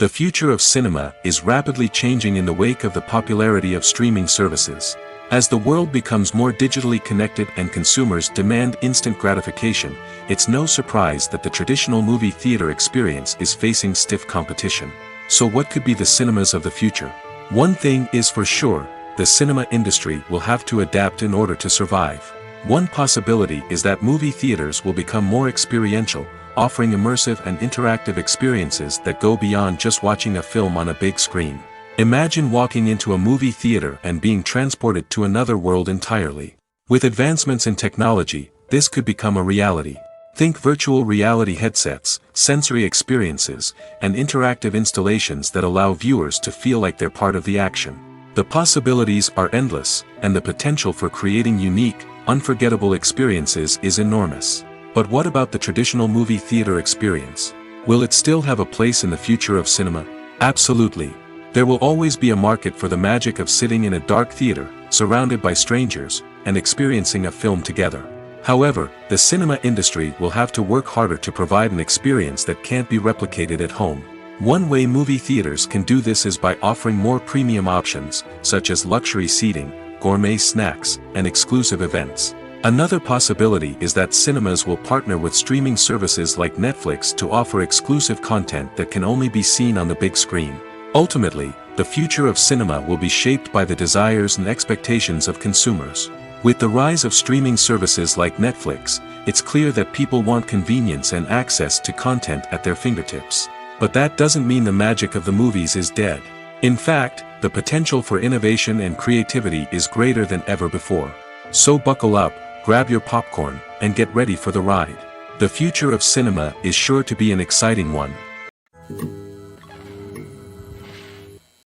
The future of cinema is rapidly changing in the wake of the popularity of streaming services. As the world becomes more digitally connected and consumers demand instant gratification, it's no surprise that the traditional movie theater experience is facing stiff competition. So what could be the cinemas of the future? One thing is for sure, the cinema industry will have to adapt in order to survive. One possibility is that movie theaters will become more experiential, offering immersive and interactive experiences that go beyond just watching a film on a big screen. Imagine walking into a movie theater and being transported to another world entirely. With advancements in technology, this could become a reality. Think virtual reality headsets, sensory experiences, and interactive installations that allow viewers to feel like they're part of the action. The possibilities are endless, and the potential for creating unique, unforgettable experiences is enormous. But what about the traditional movie theater experience? Will it still have a place in the future of cinema? Absolutely. There will always be a market for the magic of sitting in a dark theater, surrounded by strangers, and experiencing a film together. However, the cinema industry will have to work harder to provide an experience that can't be replicated at home. One way movie theaters can do this is by offering more premium options, such as luxury seating, gourmet snacks, and exclusive events. Another possibility is that cinemas will partner with streaming services like Netflix to offer exclusive content that can only be seen on the big screen. Ultimately, the future of cinema will be shaped by the desires and expectations of consumers. With the rise of streaming services like Netflix, it's clear that people want convenience and access to content at their fingertips. But that doesn't mean the magic of the movies is dead. In fact, the potential for innovation and creativity is greater than ever before. So buckle up, grab your popcorn, and get ready for the ride. The future of cinema is sure to be an exciting one.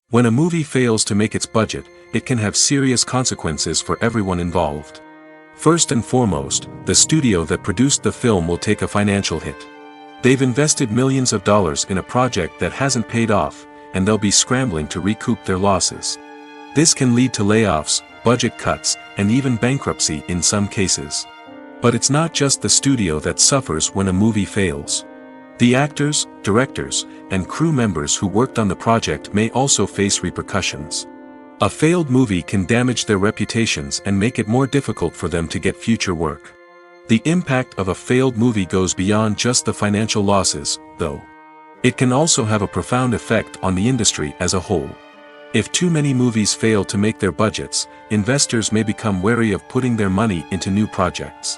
When a movie fails to make its budget, it can have serious consequences for everyone involved. First and foremost, the studio that produced the film will take a financial hit. They've invested millions of dollars in a project that hasn't paid off, and they'll be scrambling to recoup their losses. This can lead to layoffs, budget cuts, and even bankruptcy in some cases. But it's not just the studio that suffers when a movie fails. The actors, directors, and crew members who worked on the project may also face repercussions. A failed movie can damage their reputations and make it more difficult for them to get future work. The impact of a failed movie goes beyond just the financial losses, though. It can also have a profound effect on the industry as a whole. If too many movies fail to make their budgets, investors may become wary of putting their money into new projects.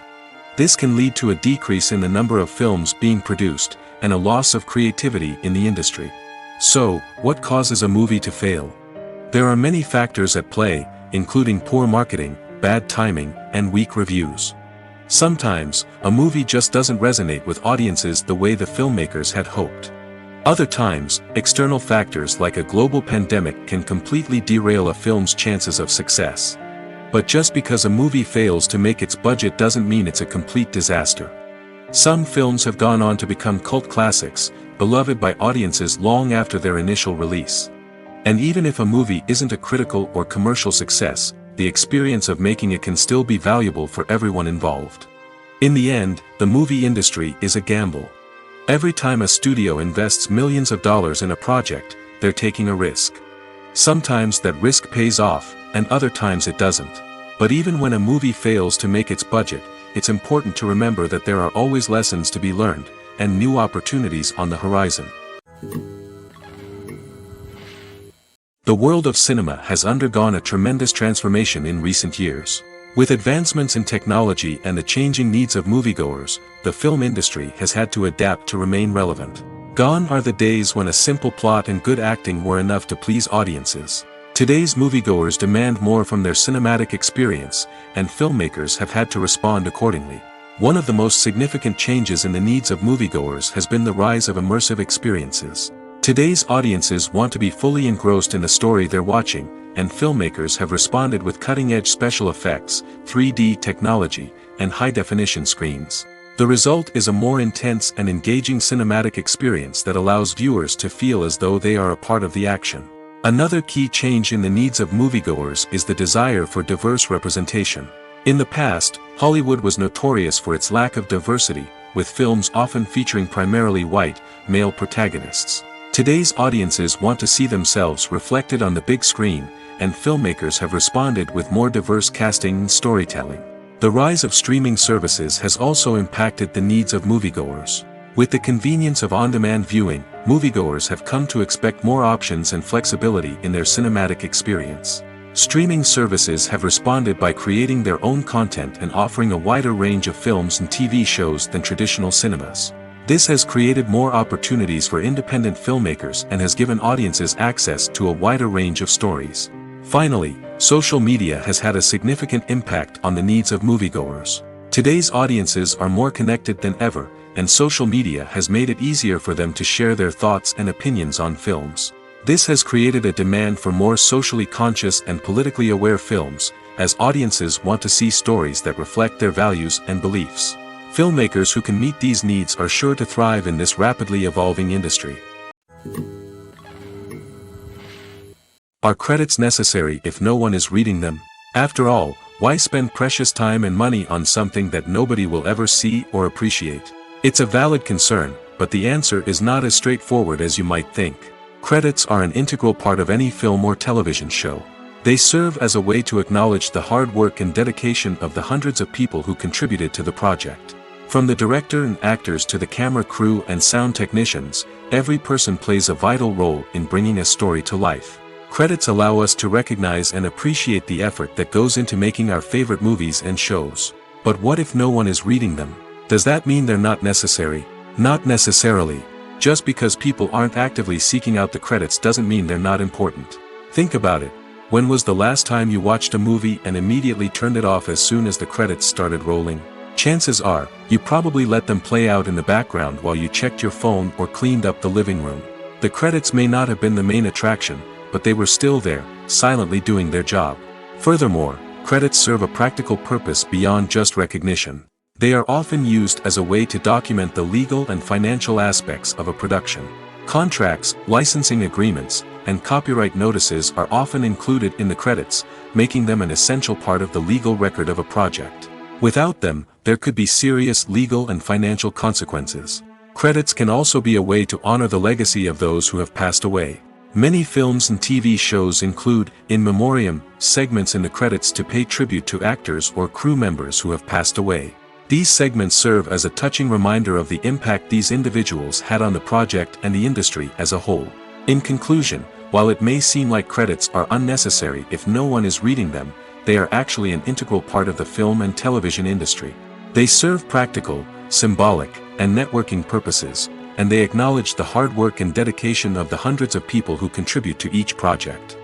This can lead to a decrease in the number of films being produced, and a loss of creativity in the industry. So, what causes a movie to fail? There are many factors at play, including poor marketing, bad timing, and weak reviews. Sometimes, a movie just doesn't resonate with audiences the way the filmmakers had hoped. Other times, external factors like a global pandemic can completely derail a film's chances of success. But just because a movie fails to make its budget doesn't mean it's a complete disaster. Some films have gone on to become cult classics, beloved by audiences long after their initial release. And even if a movie isn't a critical or commercial success, the experience of making it can still be valuable for everyone involved. In the end, the movie industry is a gamble. Every time a studio invests millions of dollars in a project, they're taking a risk. Sometimes that risk pays off, and other times it doesn't. But even when a movie fails to make its budget, it's important to remember that there are always lessons to be learned, and new opportunities on the horizon. The world of cinema has undergone a tremendous transformation in recent years. With advancements in technology and the changing needs of moviegoers, the film industry has had to adapt to remain relevant. Gone are the days when a simple plot and good acting were enough to please audiences. Today's moviegoers demand more from their cinematic experience, and filmmakers have had to respond accordingly. One of the most significant changes in the needs of moviegoers has been the rise of immersive experiences. Today's audiences want to be fully engrossed in the story they're watching, and filmmakers have responded with cutting-edge special effects, 3D technology, and high-definition screens. The result is a more intense and engaging cinematic experience that allows viewers to feel as though they are a part of the action. Another key change in the needs of moviegoers is the desire for diverse representation. In the past, Hollywood was notorious for its lack of diversity, with films often featuring primarily white, male protagonists. Today's audiences want to see themselves reflected on the big screen, and filmmakers have responded with more diverse casting and storytelling. The rise of streaming services has also impacted the needs of moviegoers. With the convenience of on-demand viewing, moviegoers have come to expect more options and flexibility in their cinematic experience. Streaming services have responded by creating their own content and offering a wider range of films and TV shows than traditional cinemas. This has created more opportunities for independent filmmakers and has given audiences access to a wider range of stories. Finally, social media has had a significant impact on the needs of moviegoers. Today's audiences are more connected than ever, and social media has made it easier for them to share their thoughts and opinions on films. This has created a demand for more socially conscious and politically aware films, as audiences want to see stories that reflect their values and beliefs. Filmmakers who can meet these needs are sure to thrive in this rapidly evolving industry. Are credits necessary if no one is reading them? After all, why spend precious time and money on something that nobody will ever see or appreciate? It's a valid concern, but the answer is not as straightforward as you might think. Credits are an integral part of any film or television show. They serve as a way to acknowledge the hard work and dedication of the hundreds of people who contributed to the project. From the director and actors to the camera crew and sound technicians, every person plays a vital role in bringing a story to life. Credits allow us to recognize and appreciate the effort that goes into making our favorite movies and shows. But what if no one is reading them? Does that mean they're not necessary? Not necessarily. Just because people aren't actively seeking out the credits doesn't mean they're not important. Think about it. When was the last time you watched a movie and immediately turned it off as soon as the credits started rolling? Chances are, you probably let them play out in the background while you checked your phone or cleaned up the living room. The credits may not have been the main attraction, but they were still there, silently doing their job. Furthermore, credits serve a practical purpose beyond just recognition. They are often used as a way to document the legal and financial aspects of a production. Contracts, licensing agreements, and copyright notices are often included in the credits, making them an essential part of the legal record of a project. Without them, there could be serious legal and financial consequences. Credits can also be a way to honor the legacy of those who have passed away. Many films and TV shows include, in memoriam, segments in the credits to pay tribute to actors or crew members who have passed away. These segments serve as a touching reminder of the impact these individuals had on the project and the industry as a whole. In conclusion, while it may seem like credits are unnecessary if no one is reading them, they are actually an integral part of the film and television industry. They serve practical, symbolic, and networking purposes, and they acknowledge the hard work and dedication of the hundreds of people who contribute to each project.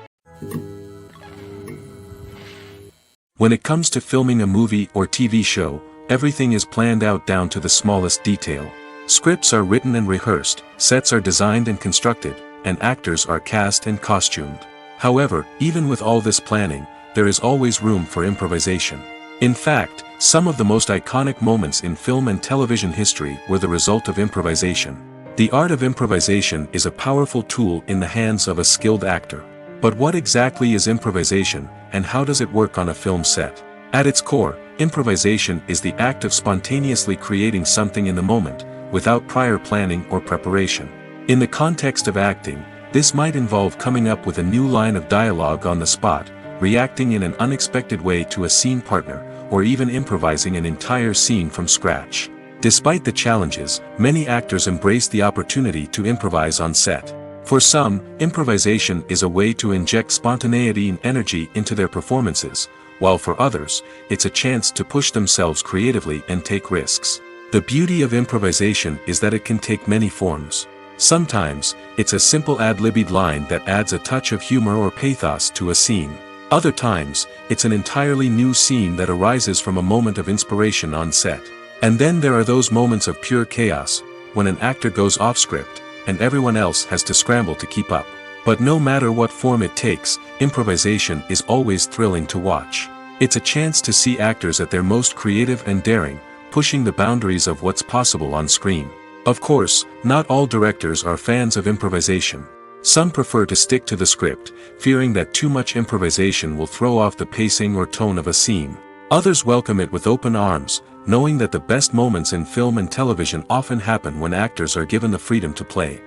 When it comes to filming a movie or TV show, everything is planned out down to the smallest detail. Scripts are written and rehearsed, sets are designed and constructed, and actors are cast and costumed. However, even with all this planning, there is always room for improvisation. In fact, some of the most iconic moments in film and television history were the result of improvisation. The art of improvisation is a powerful tool in the hands of a skilled actor. But what exactly is improvisation, and how does it work on a film set? At its core, improvisation is the act of spontaneously creating something in the moment, without prior planning or preparation. In the context of acting, this might involve coming up with a new line of dialogue on the spot, reacting in an unexpected way to a scene partner, or even improvising an entire scene from scratch. Despite the challenges, many actors embrace the opportunity to improvise on set. For some, improvisation is a way to inject spontaneity and energy into their performances, while for others, it's a chance to push themselves creatively and take risks. The beauty of improvisation is that it can take many forms. Sometimes, it's a simple ad-libbed line that adds a touch of humor or pathos to a scene. Other times, it's an entirely new scene that arises from a moment of inspiration on set. And then there are those moments of pure chaos, when an actor goes off script, and everyone else has to scramble to keep up. But no matter what form it takes, improvisation is always thrilling to watch. It's a chance to see actors at their most creative and daring, pushing the boundaries of what's possible on screen. Of course, not all directors are fans of improvisation. Some prefer to stick to the script, fearing that too much improvisation will throw off the pacing or tone of a scene. Others welcome it with open arms, knowing that the best moments in film and television often happen when actors are given the freedom to play.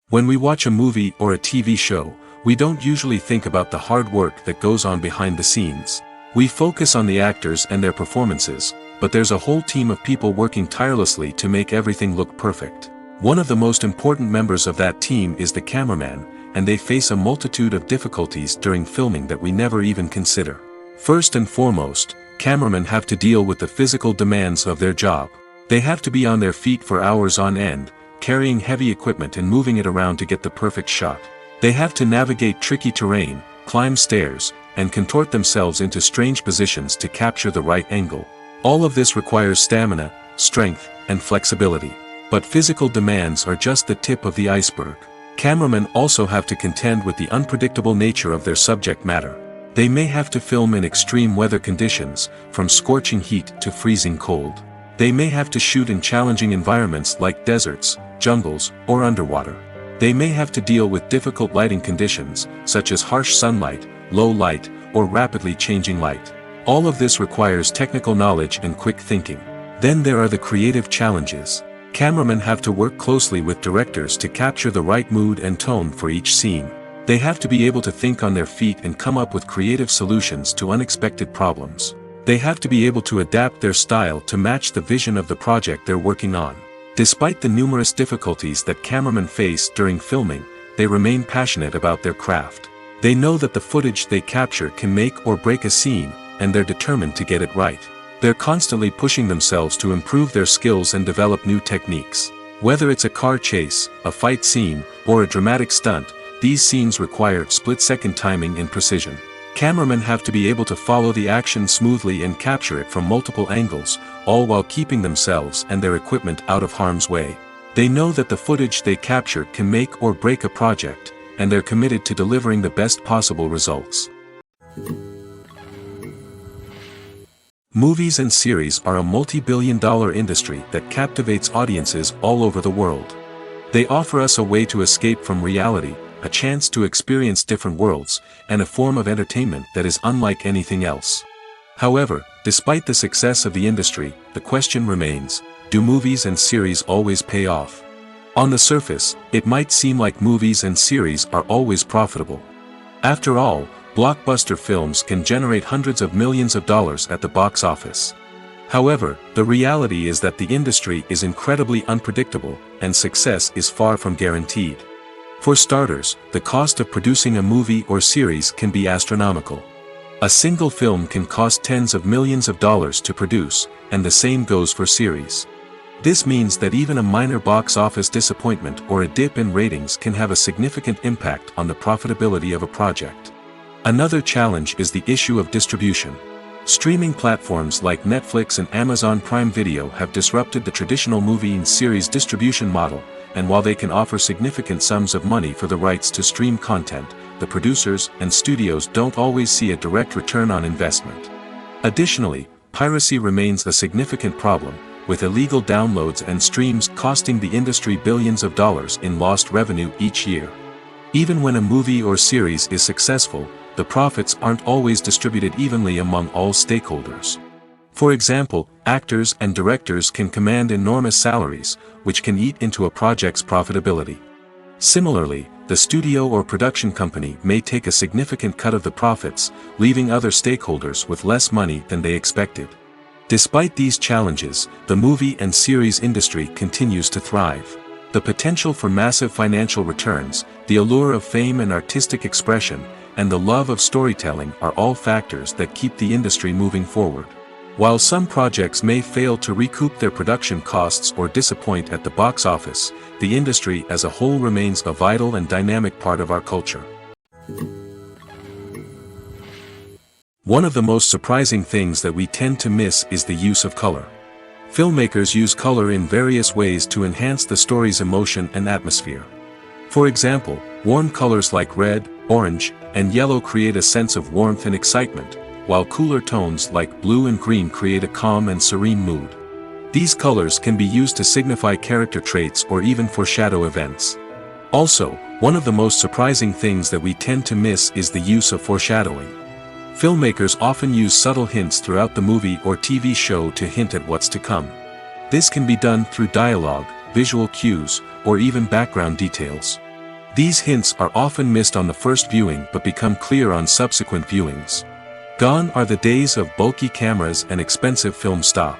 When we watch a movie or a TV show, we don't usually think about the hard work that goes on behind the scenes. We focus on the actors and their performances, but there's a whole team of people working tirelessly to make everything look perfect. One of the most important members of that team is the cameraman, and they face a multitude of difficulties during filming that we never even consider. First and foremost, cameramen have to deal with the physical demands of their job. They have to be on their feet for hours on end, carrying heavy equipment and moving it around to get the perfect shot. They have to navigate tricky terrain, climb stairs, and contort themselves into strange positions to capture the right angle. All of this requires stamina, strength, and flexibility. But physical demands are just the tip of the iceberg. Cameramen also have to contend with the unpredictable nature of their subject matter. They may have to film in extreme weather conditions, from scorching heat to freezing cold. They may have to shoot in challenging environments like deserts, jungles, or underwater. They may have to deal with difficult lighting conditions, such as harsh sunlight, low light, or rapidly changing light. All of this requires technical knowledge and quick thinking. Then there are the creative challenges. Cameramen have to work closely with directors to capture the right mood and tone for each scene. They have to be able to think on their feet and come up with creative solutions to unexpected problems. They have to be able to adapt their style to match the vision of the project they're working on. Despite the numerous difficulties that cameramen face during filming, they remain passionate about their craft. They know that the footage they capture can make or break a scene, and they're determined to get it right. They're constantly pushing themselves to improve their skills and develop new techniques. Whether it's a car chase, a fight scene, or a dramatic stunt, these scenes require split-second timing and precision. Cameramen have to be able to follow the action smoothly and capture it from multiple angles, all while keeping themselves and their equipment out of harm's way. They know that the footage they capture can make or break a project, and they're committed to delivering the best possible results. Movies and series are a multi-billion-dollar industry that captivates audiences all over the world. They offer us a way to escape from reality, a chance to experience different worlds, and a form of entertainment that is unlike anything else. However, despite the success of the industry, the question remains, do movies and series always pay off? On the surface, it might seem like movies and series are always profitable. After all, blockbuster films can generate hundreds of millions of dollars at the box office. However, the reality is that the industry is incredibly unpredictable, and success is far from guaranteed. For starters, the cost of producing a movie or series can be astronomical. A single film can cost tens of millions of dollars to produce, and the same goes for series. This means that even a minor box office disappointment or a dip in ratings can have a significant impact on the profitability of a project. Another challenge is the issue of distribution. Streaming platforms like Netflix and Amazon Prime Video have disrupted the traditional movie and series distribution model, and while they can offer significant sums of money for the rights to stream content, the producers and studios don't always see a direct return on investment. Additionally, piracy remains a significant problem, with illegal downloads and streams costing the industry billions of dollars in lost revenue each year. Even when a movie or series is successful, the profits aren't always distributed evenly among all stakeholders. For example, actors and directors can command enormous salaries, which can eat into a project's profitability. Similarly, the studio or production company may take a significant cut of the profits, leaving other stakeholders with less money than they expected. Despite these challenges, the movie and series industry continues to thrive. The potential for massive financial returns, the allure of fame and artistic expression, and the love of storytelling are all factors that keep the industry moving forward. While some projects may fail to recoup their production costs or disappoint at the box office, the industry as a whole remains a vital and dynamic part of our culture. One of the most surprising things that we tend to miss is the use of color. Filmmakers use color in various ways to enhance the story's emotion and atmosphere. For example, warm colors like red, orange, and yellow create a sense of warmth and excitement, while cooler tones like blue and green create a calm and serene mood. These colors can be used to signify character traits or even foreshadow events. Also, one of the most surprising things that we tend to miss is the use of foreshadowing. Filmmakers often use subtle hints throughout the movie or TV show to hint at what's to come. This can be done through dialogue, visual cues, or even background details. These hints are often missed on the first viewing but become clear on subsequent viewings. Gone are the days of bulky cameras and expensive film stock.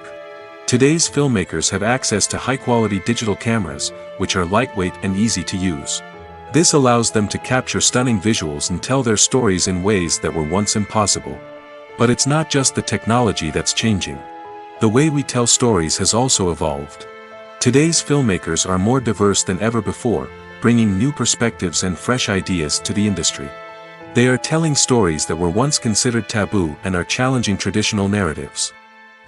Today's filmmakers have access to high-quality digital cameras, which are lightweight and easy to use. This allows them to capture stunning visuals and tell their stories in ways that were once impossible. But it's not just the technology that's changing. The way we tell stories has also evolved. Today's filmmakers are more diverse than ever before, bringing new perspectives and fresh ideas to the industry. They are telling stories that were once considered taboo and are challenging traditional narratives.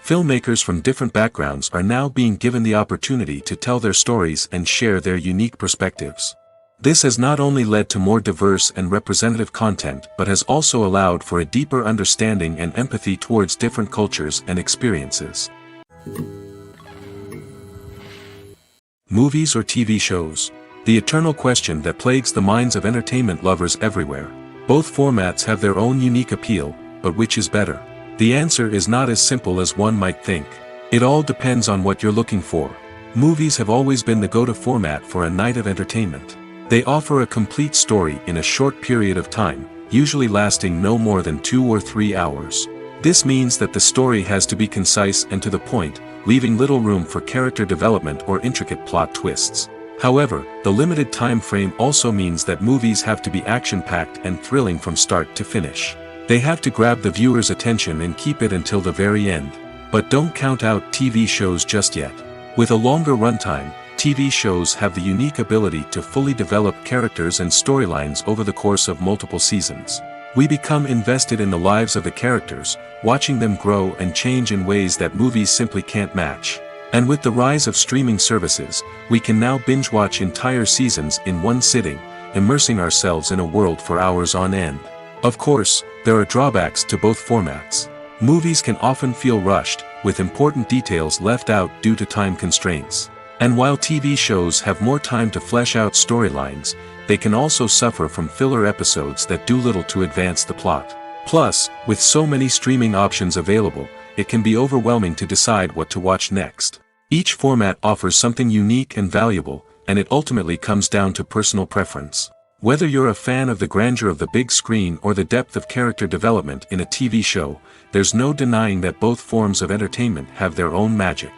Filmmakers from different backgrounds are now being given the opportunity to tell their stories and share their unique perspectives. This has not only led to more diverse and representative content but has also allowed for a deeper understanding and empathy towards different cultures and experiences. Movies or TV shows? The eternal question that plagues the minds of entertainment lovers everywhere. Both formats have their own unique appeal, but which is better? The answer is not as simple as one might think. It all depends on what you're looking for. Movies have always been the go-to format for a night of entertainment. They offer a complete story in a short period of time, usually lasting no more than 2 or 3 hours. This means that the story has to be concise and to the point, leaving little room for character development or intricate plot twists. However, the limited time frame also means that movies have to be action-packed and thrilling from start to finish. They have to grab the viewer's attention and keep it until the very end. But don't count out TV shows just yet. With a longer runtime, TV shows have the unique ability to fully develop characters and storylines over the course of multiple seasons. We become invested in the lives of the characters, watching them grow and change in ways that movies simply can't match. And with the rise of streaming services, we can now binge-watch entire seasons in one sitting, immersing ourselves in a world for hours on end. Of course, there are drawbacks to both formats. Movies can often feel rushed, with important details left out due to time constraints. And while TV shows have more time to flesh out storylines, they can also suffer from filler episodes that do little to advance the plot. Plus, with so many streaming options available, it can be overwhelming to decide what to watch next. Each format offers something unique and valuable, and it ultimately comes down to personal preference. Whether you're a fan of the grandeur of the big screen or the depth of character development in a TV show, there's no denying that both forms of entertainment have their own magic.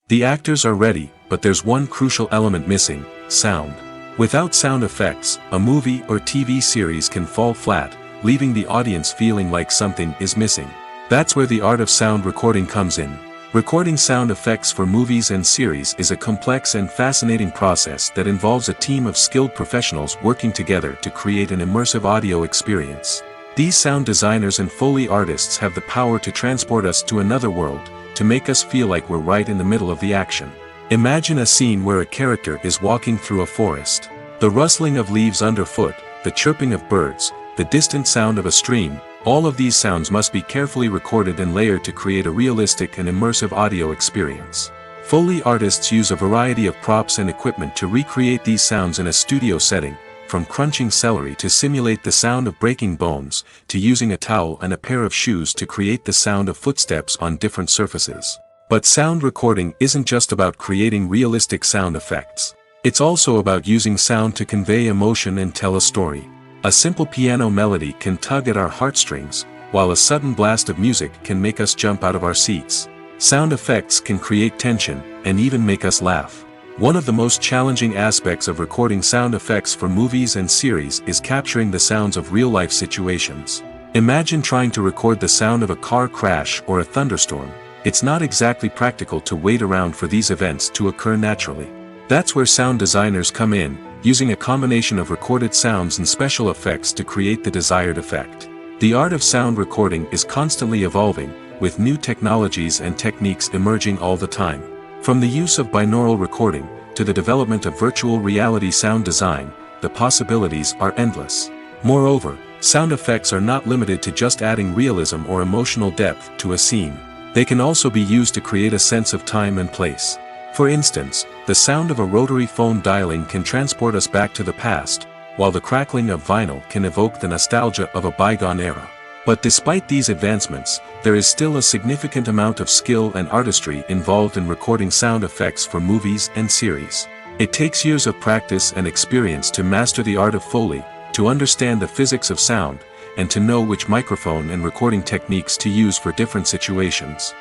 The actors are ready, but there's one crucial element missing: sound. Without sound effects, a movie or TV series can fall flat, leaving the audience feeling like something is missing. That's where the art of sound recording comes in. Recording sound effects for movies and series is a complex and fascinating process that involves a team of skilled professionals working together to create an immersive audio experience. These sound designers and Foley artists have the power to transport us to another world, to make us feel like we're right in the middle of the action. Imagine a scene where a character is walking through a forest. The rustling of leaves underfoot, the chirping of birds, the distant sound of a stream, all of these sounds must be carefully recorded and layered to create a realistic and immersive audio experience. Foley artists use a variety of props and equipment to recreate these sounds in a studio setting, from crunching celery to simulate the sound of breaking bones, to using a towel and a pair of shoes to create the sound of footsteps on different surfaces. But sound recording isn't just about creating realistic sound effects. It's also about using sound to convey emotion and tell a story. A simple piano melody can tug at our heartstrings, while a sudden blast of music can make us jump out of our seats. Sound effects can create tension, and even make us laugh. One of the most challenging aspects of recording sound effects for movies and series is capturing the sounds of real-life situations. Imagine trying to record the sound of a car crash or a thunderstorm. It's not exactly practical to wait around for these events to occur naturally. That's where sound designers come in, using a combination of recorded sounds and special effects to create the desired effect. The art of sound recording is constantly evolving, with new technologies and techniques emerging all the time. From the use of binaural recording, to the development of virtual reality sound design, the possibilities are endless. Moreover, sound effects are not limited to just adding realism or emotional depth to a scene. They can also be used to create a sense of time and place. For instance, the sound of a rotary phone dialing can transport us back to the past, while the crackling of vinyl can evoke the nostalgia of a bygone era. But despite these advancements, there is still a significant amount of skill and artistry involved in recording sound effects for movies and series. It takes years of practice and experience to master the art of Foley, to understand the physics of sound, and to know which microphone and recording techniques to use for different situations.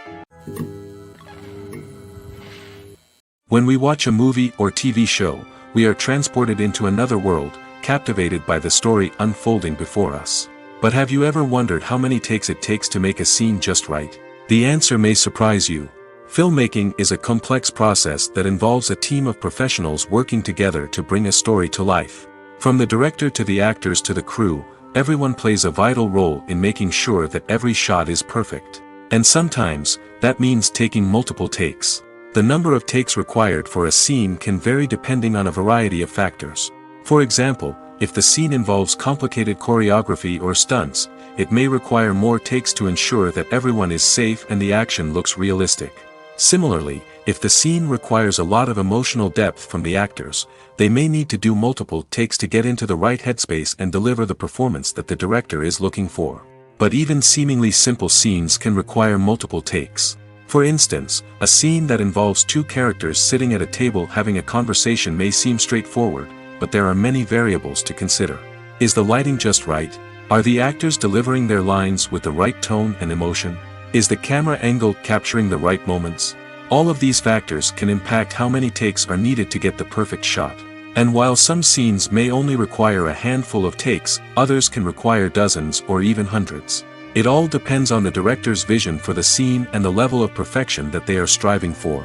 When we watch a movie or TV show, we are transported into another world, captivated by the story unfolding before us. But have you ever wondered how many takes it takes to make a scene just right? The answer may surprise you. Filmmaking is a complex process that involves a team of professionals working together to bring a story to life. From the director to the actors to the crew, everyone plays a vital role in making sure that every shot is perfect. And sometimes, that means taking multiple takes. The number of takes required for a scene can vary depending on a variety of factors. For example, if the scene involves complicated choreography or stunts, it may require more takes to ensure that everyone is safe and the action looks realistic. Similarly, if the scene requires a lot of emotional depth from the actors, they may need to do multiple takes to get into the right headspace and deliver the performance that the director is looking for. But even seemingly simple scenes can require multiple takes. For instance, a scene that involves two characters sitting at a table having a conversation may seem straightforward, but there are many variables to consider. Is the lighting just right? Are the actors delivering their lines with the right tone and emotion? Is the camera angle capturing the right moments? All of these factors can impact how many takes are needed to get the perfect shot. And while some scenes may only require a handful of takes, others can require dozens or even hundreds. It all depends on the director's vision for the scene and the level of perfection that they are striving for.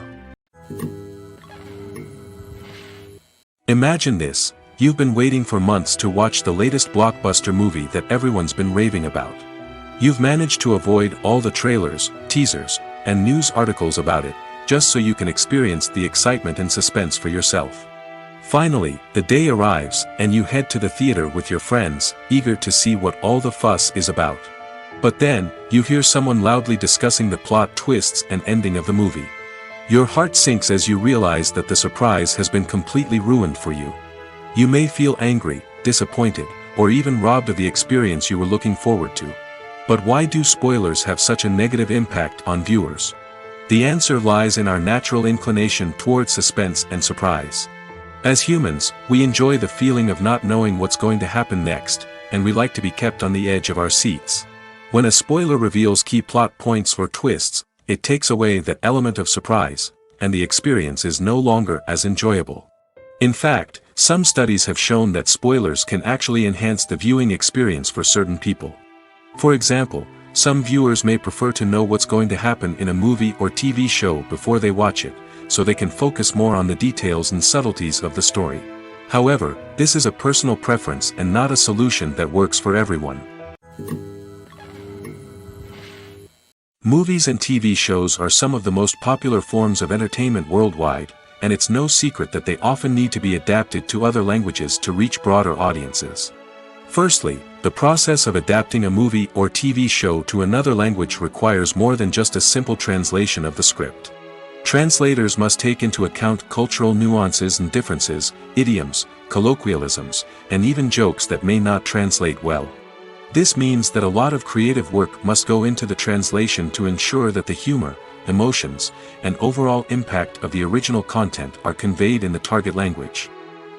Imagine this: you've been waiting for months to watch the latest blockbuster movie that everyone's been raving about. You've managed to avoid all the trailers, teasers, and news articles about it, just so you can experience the excitement and suspense for yourself. Finally, the day arrives, and you head to the theater with your friends, eager to see what all the fuss is about. But then, you hear someone loudly discussing the plot twists and ending of the movie. Your heart sinks as you realize that the surprise has been completely ruined for you. You may feel angry, disappointed, or even robbed of the experience you were looking forward to. But why do spoilers have such a negative impact on viewers? The answer lies in our natural inclination toward suspense and surprise. As humans, we enjoy the feeling of not knowing what's going to happen next, and we like to be kept on the edge of our seats. When a spoiler reveals key plot points or twists, it takes away that element of surprise, and the experience is no longer as enjoyable. In fact, some studies have shown that spoilers can actually enhance the viewing experience for certain people. For example, some viewers may prefer to know what's going to happen in a movie or TV show before they watch it, so they can focus more on the details and subtleties of the story. However, this is a personal preference and not a solution that works for everyone. Movies and TV shows are some of the most popular forms of entertainment worldwide, and it's no secret that they often need to be adapted to other languages to reach broader audiences. Firstly, the process of adapting a movie or TV show to another language requires more than just a simple translation of the script. Translators must take into account cultural nuances and differences, idioms, colloquialisms, and even jokes that may not translate well. This means that a lot of creative work must go into the translation to ensure that the humor, emotions, and overall impact of the original content are conveyed in the target language.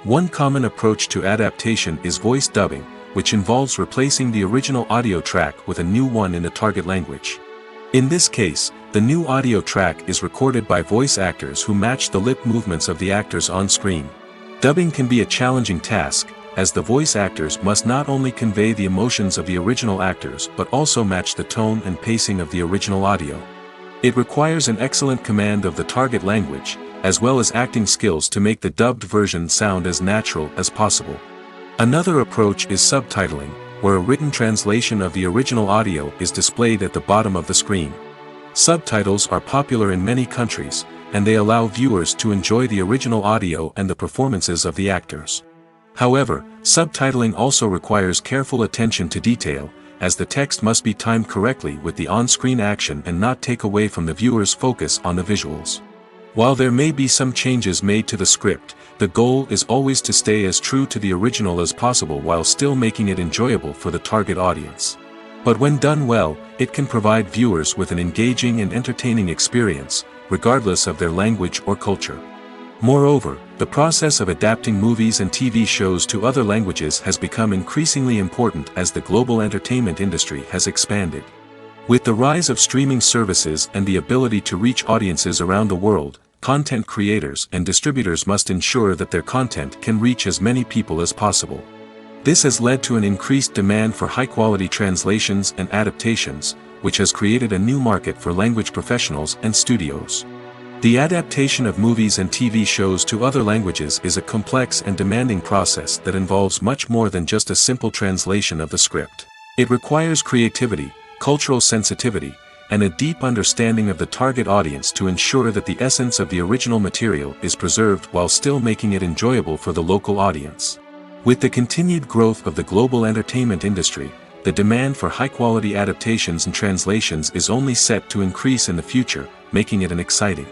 One common approach to adaptation is voice dubbing, which involves replacing the original audio track with a new one in the target language. In this case, the new audio track is recorded by voice actors who match the lip movements of the actors on screen. Dubbing can be a challenging task, as the voice actors must not only convey the emotions of the original actors but also match the tone and pacing of the original audio. It requires an excellent command of the target language, as well as acting skills to make the dubbed version sound as natural as possible. Another approach is subtitling, where a written translation of the original audio is displayed at the bottom of the screen. Subtitles are popular in many countries, and they allow viewers to enjoy the original audio and the performances of the actors. However, subtitling also requires careful attention to detail, as the text must be timed correctly with the on-screen action and not take away from the viewer's focus on the visuals. While there may be some changes made to the script, the goal is always to stay as true to the original as possible while still making it enjoyable for the target audience. But when done well, it can provide viewers with an engaging and entertaining experience, regardless of their language or culture. Moreover, the process of adapting movies and TV shows to other languages has become increasingly important as the global entertainment industry has expanded. With the rise of streaming services and the ability to reach audiences around the world, content creators and distributors must ensure that their content can reach as many people as possible. This has led to an increased demand for high-quality translations and adaptations, which has created a new market for language professionals and studios. The adaptation of movies and TV shows to other languages is a complex and demanding process that involves much more than just a simple translation of the script. It requires creativity, cultural sensitivity, and a deep understanding of the target audience to ensure that the essence of the original material is preserved while still making it enjoyable for the local audience. With the continued growth of the global entertainment industry, the demand for high-quality adaptations and translations is only set to increase in the future, making it an exciting.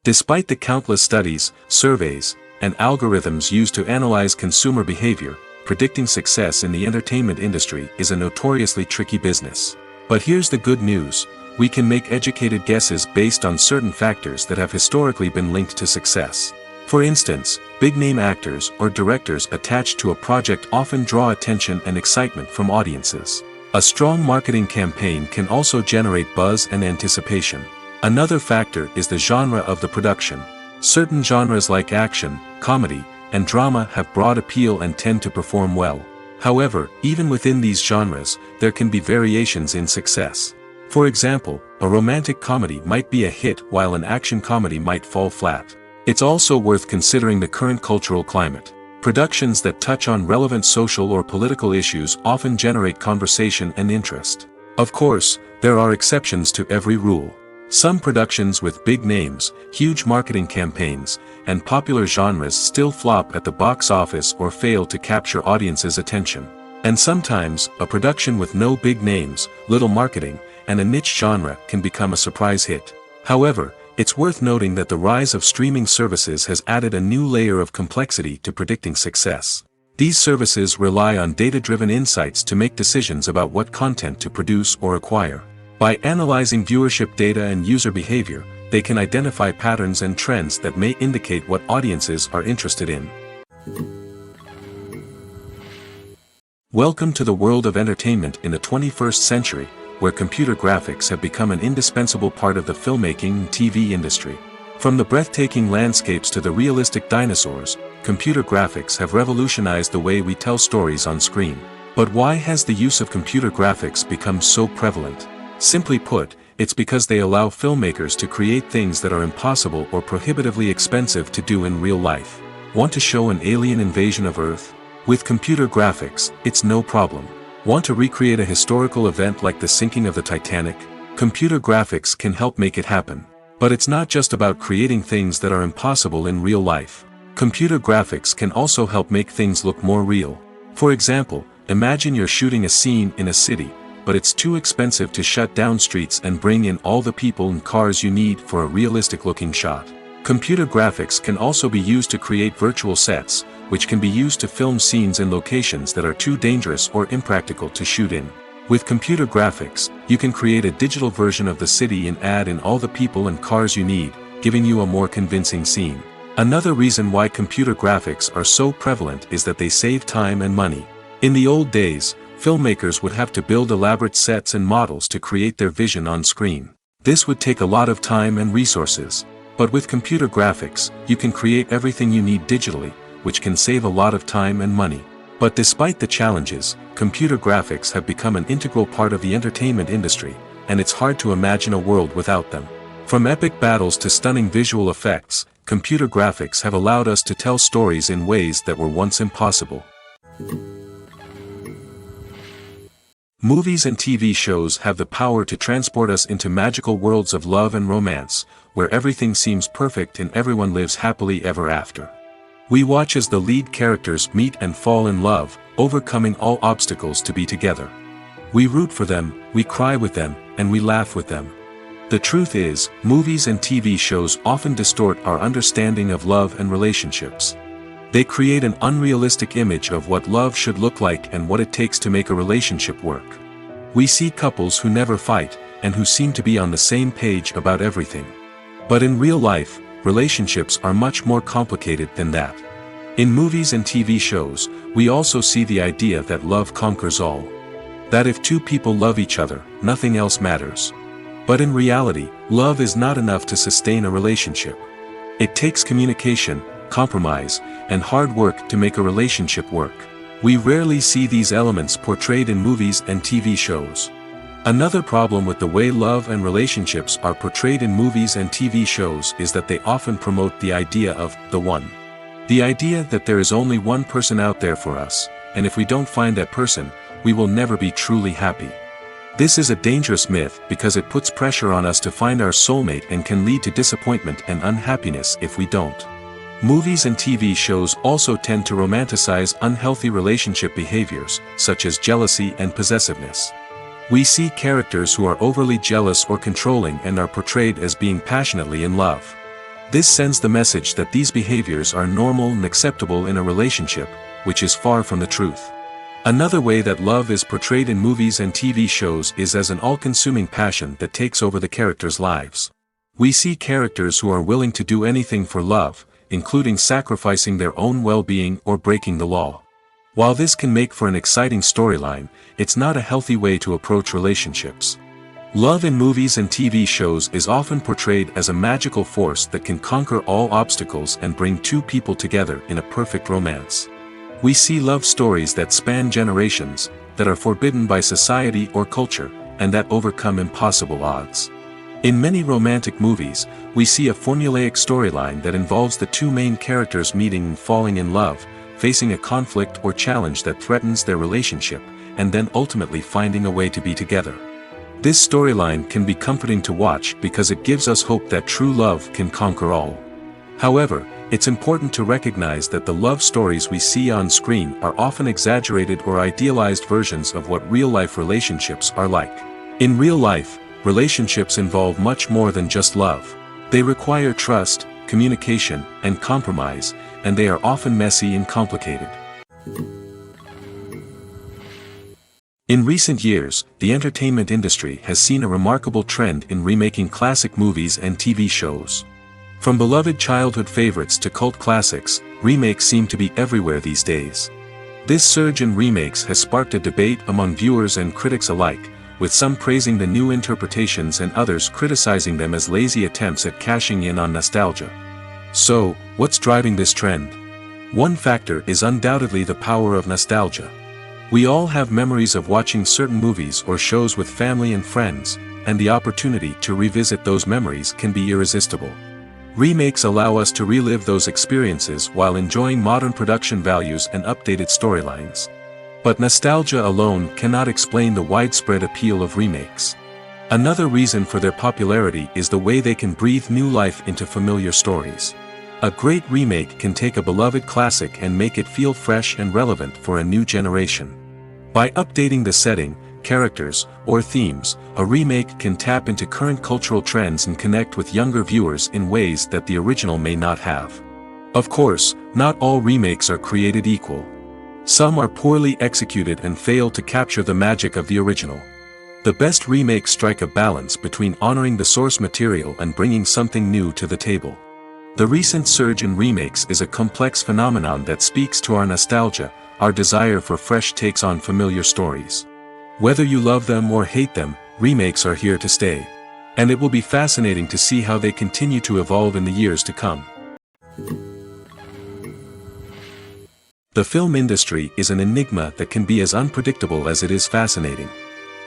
Despite the countless studies, surveys, and algorithms used to analyze consumer behavior, predicting success in the entertainment industry is a notoriously tricky business. But here's the good news: we can make educated guesses based on certain factors that have historically been linked to success. For instance, big-name actors or directors attached to a project often draw attention and excitement from audiences. A strong marketing campaign can also generate buzz and anticipation. Another factor is the genre of the production. Certain genres like action, comedy, and drama have broad appeal and tend to perform well. However, even within these genres, there can be variations in success. For example, a romantic comedy might be a hit while an action comedy might fall flat. It's also worth considering the current cultural climate. Productions that touch on relevant social or political issues often generate conversation and interest. Of course, there are exceptions to every rule. Some productions with big names, huge marketing campaigns, and popular genres still flop at the box office or fail to capture audiences' attention. And sometimes, a production with no big names, little marketing, and a niche genre can become a surprise hit. However, it's worth noting that the rise of streaming services has added a new layer of complexity to predicting success. These services rely on data-driven insights to make decisions about what content to produce or acquire. By analyzing viewership data and user behavior, they can identify patterns and trends that may indicate what audiences are interested in. Welcome to the world of entertainment in the 21st century, where computer graphics have become an indispensable part of the filmmaking and TV industry. From the breathtaking landscapes to the realistic dinosaurs, computer graphics have revolutionized the way we tell stories on screen. But why has the use of computer graphics become so prevalent? Simply put, it's because they allow filmmakers to create things that are impossible or prohibitively expensive to do in real life. Want to show an alien invasion of Earth? With computer graphics, it's no problem. Want to recreate a historical event like the sinking of the Titanic? Computer graphics can help make it happen. But it's not just about creating things that are impossible in real life. Computer graphics can also help make things look more real. For example, imagine you're shooting a scene in a city, but it's too expensive to shut down streets and bring in all the people and cars you need for a realistic-looking shot. Computer graphics can also be used to create virtual sets, which can be used to film scenes in locations that are too dangerous or impractical to shoot in. With computer graphics, you can create a digital version of the city and add in all the people and cars you need, giving you a more convincing scene. Another reason why computer graphics are so prevalent is that they save time and money. In the old days, filmmakers would have to build elaborate sets and models to create their vision on screen. This would take a lot of time and resources. But with computer graphics, you can create everything you need digitally, which can save a lot of time and money. But despite the challenges, computer graphics have become an integral part of the entertainment industry, and it's hard to imagine a world without them. From epic battles to stunning visual effects, computer graphics have allowed us to tell stories in ways that were once impossible. Movies and TV shows have the power to transport us into magical worlds of love and romance, where everything seems perfect and everyone lives happily ever after. We watch as the lead characters meet and fall in love, overcoming all obstacles to be together. We root for them, we cry with them, and we laugh with them. The truth is, movies and TV shows often distort our understanding of love and relationships. They create an unrealistic image of what love should look like and what it takes to make a relationship work. We see couples who never fight, and who seem to be on the same page about everything. But in real life, relationships are much more complicated than that. In movies and TV shows, we also see the idea that love conquers all. That if two people love each other, nothing else matters. But in reality, love is not enough to sustain a relationship. It takes communication, compromise, and hard work to make a relationship work. We rarely see these elements portrayed in movies and TV shows. Another problem with the way love and relationships are portrayed in movies and TV shows is that they often promote the idea of the one. The idea that there is only one person out there for us, and if we don't find that person, we will never be truly happy. This is a dangerous myth because it puts pressure on us to find our soulmate and can lead to disappointment and unhappiness if we don't. Movies and TV shows also tend to romanticize unhealthy relationship behaviors, such as jealousy and possessiveness. We see characters who are overly jealous or controlling and are portrayed as being passionately in love. This sends the message that these behaviors are normal and acceptable in a relationship, which is far from the truth. Another way that love is portrayed in movies and TV shows is as an all-consuming passion that takes over the characters' lives. We see characters who are willing to do anything for love, including sacrificing their own well-being or breaking the law. While this can make for an exciting storyline, it's not a healthy way to approach relationships. Love in movies and TV shows is often portrayed as a magical force that can conquer all obstacles and bring two people together in a perfect romance. We see love stories that span generations, that are forbidden by society or culture, and that overcome impossible odds. In many romantic movies, we see a formulaic storyline that involves the two main characters meeting and falling in love, facing a conflict or challenge that threatens their relationship, and then ultimately finding a way to be together. This storyline can be comforting to watch because it gives us hope that true love can conquer all. However, it's important to recognize that the love stories we see on screen are often exaggerated or idealized versions of what real-life relationships are like. In real life, relationships involve much more than just love. They require trust, communication, and compromise, and they are often messy and complicated. In recent years, the entertainment industry has seen a remarkable trend in remaking classic movies and TV shows. From beloved childhood favorites to cult classics, remakes seem to be everywhere these days. This surge in remakes has sparked a debate among viewers and critics alike, with some praising the new interpretations and others criticizing them as lazy attempts at cashing in on nostalgia. So, what's driving this trend? One factor is undoubtedly the power of nostalgia. We all have memories of watching certain movies or shows with family and friends, and the opportunity to revisit those memories can be irresistible. Remakes allow us to relive those experiences while enjoying modern production values and updated storylines. But nostalgia alone cannot explain the widespread appeal of remakes. Another reason for their popularity is the way they can breathe new life into familiar stories. A great remake can take a beloved classic and make it feel fresh and relevant for a new generation. By updating the setting, characters, or themes, a remake can tap into current cultural trends and connect with younger viewers in ways that the original may not have. Of course, not all remakes are created equal. Some are poorly executed and fail to capture the magic of the original. The best remakes strike a balance between honoring the source material and bringing something new to the table. The recent surge in remakes is a complex phenomenon that speaks to our nostalgia, our desire for fresh takes on familiar stories. Whether you love them or hate them, remakes are here to stay. And it will be fascinating to see how they continue to evolve in the years to come. The film industry is an enigma that can be as unpredictable as it is fascinating.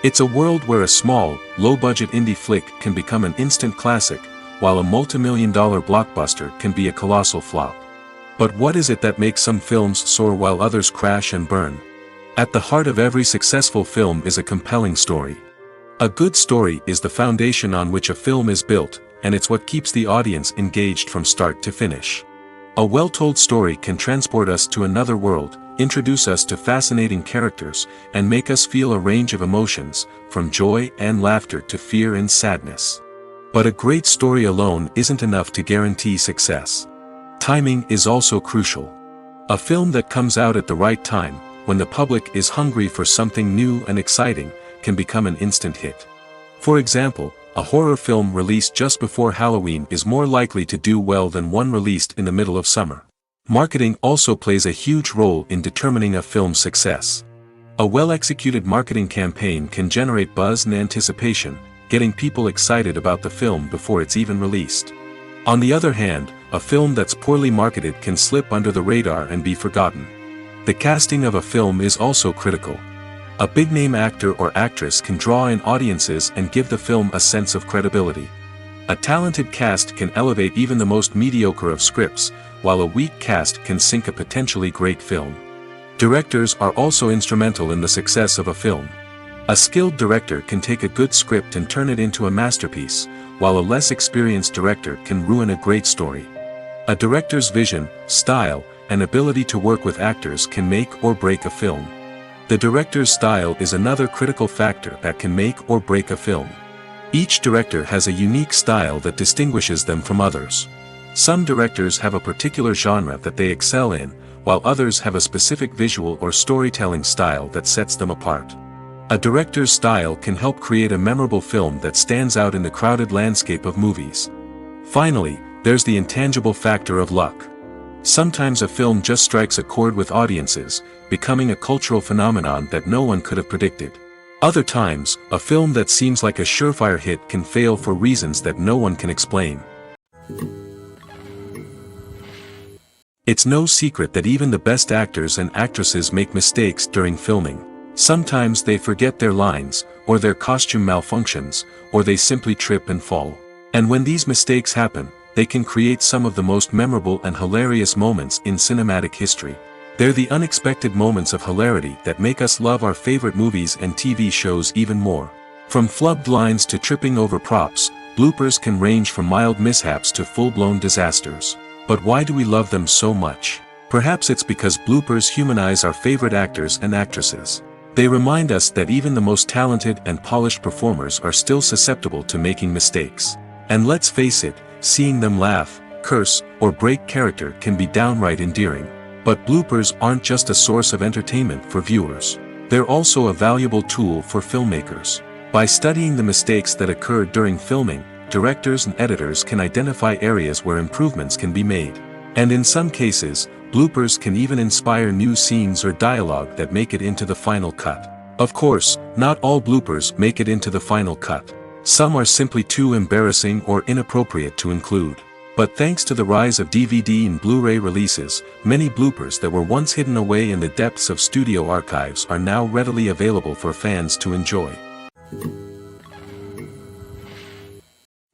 It's a world where a small, low-budget indie flick can become an instant classic, while a multi-million-dollar blockbuster can be a colossal flop. But what is it that makes some films soar while others crash and burn? At the heart of every successful film is a compelling story. A good story is the foundation on which a film is built, and it's what keeps the audience engaged from start to finish. A well-told story can transport us to another world, introduce us to fascinating characters, and make us feel a range of emotions, from joy and laughter to fear and sadness. But a great story alone isn't enough to guarantee success. Timing is also crucial. A film that comes out at the right time, when the public is hungry for something new and exciting, can become an instant hit. For example, a horror film released just before Halloween is more likely to do well than one released in the middle of summer. Marketing also plays a huge role in determining a film's success. A well-executed marketing campaign can generate buzz and anticipation, getting people excited about the film before it's even released. On the other hand, a film that's poorly marketed can slip under the radar and be forgotten. The casting of a film is also critical. A big-name actor or actress can draw in audiences and give the film a sense of credibility. A talented cast can elevate even the most mediocre of scripts, while a weak cast can sink a potentially great film. Directors are also instrumental in the success of a film. A skilled director can take a good script and turn it into a masterpiece, while a less experienced director can ruin a great story. A director's vision, style, and ability to work with actors can make or break a film. The director's style is another critical factor that can make or break a film. Each director has a unique style that distinguishes them from others. Some directors have a particular genre that they excel in, while others have a specific visual or storytelling style that sets them apart. A director's style can help create a memorable film that stands out in the crowded landscape of movies. Finally, there's the intangible factor of luck. Sometimes a film just strikes a chord with audiences, becoming a cultural phenomenon that no one could have predicted. Other times, a film that seems like a surefire hit can fail for reasons that no one can explain. It's no secret that even the best actors and actresses make mistakes during filming. Sometimes they forget their lines, or their costume malfunctions, or they simply trip and fall. And when these mistakes happen, they can create some of the most memorable and hilarious moments in cinematic history. They're the unexpected moments of hilarity that make us love our favorite movies and TV shows even more. From flubbed lines to tripping over props, bloopers can range from mild mishaps to full-blown disasters. But why do we love them so much? Perhaps it's because bloopers humanize our favorite actors and actresses. They remind us that even the most talented and polished performers are still susceptible to making mistakes. And let's face it, seeing them laugh, curse, or break character can be downright endearing. But bloopers aren't just a source of entertainment for viewers. They're also a valuable tool for filmmakers. By studying the mistakes that occurred during filming, directors and editors can identify areas where improvements can be made. And in some cases, bloopers can even inspire new scenes or dialogue that make it into the final cut. Of course, not all bloopers make it into the final cut. Some are simply too embarrassing or inappropriate to include. But thanks to the rise of DVD and Blu-ray releases, many bloopers that were once hidden away in the depths of studio archives are now readily available for fans to enjoy.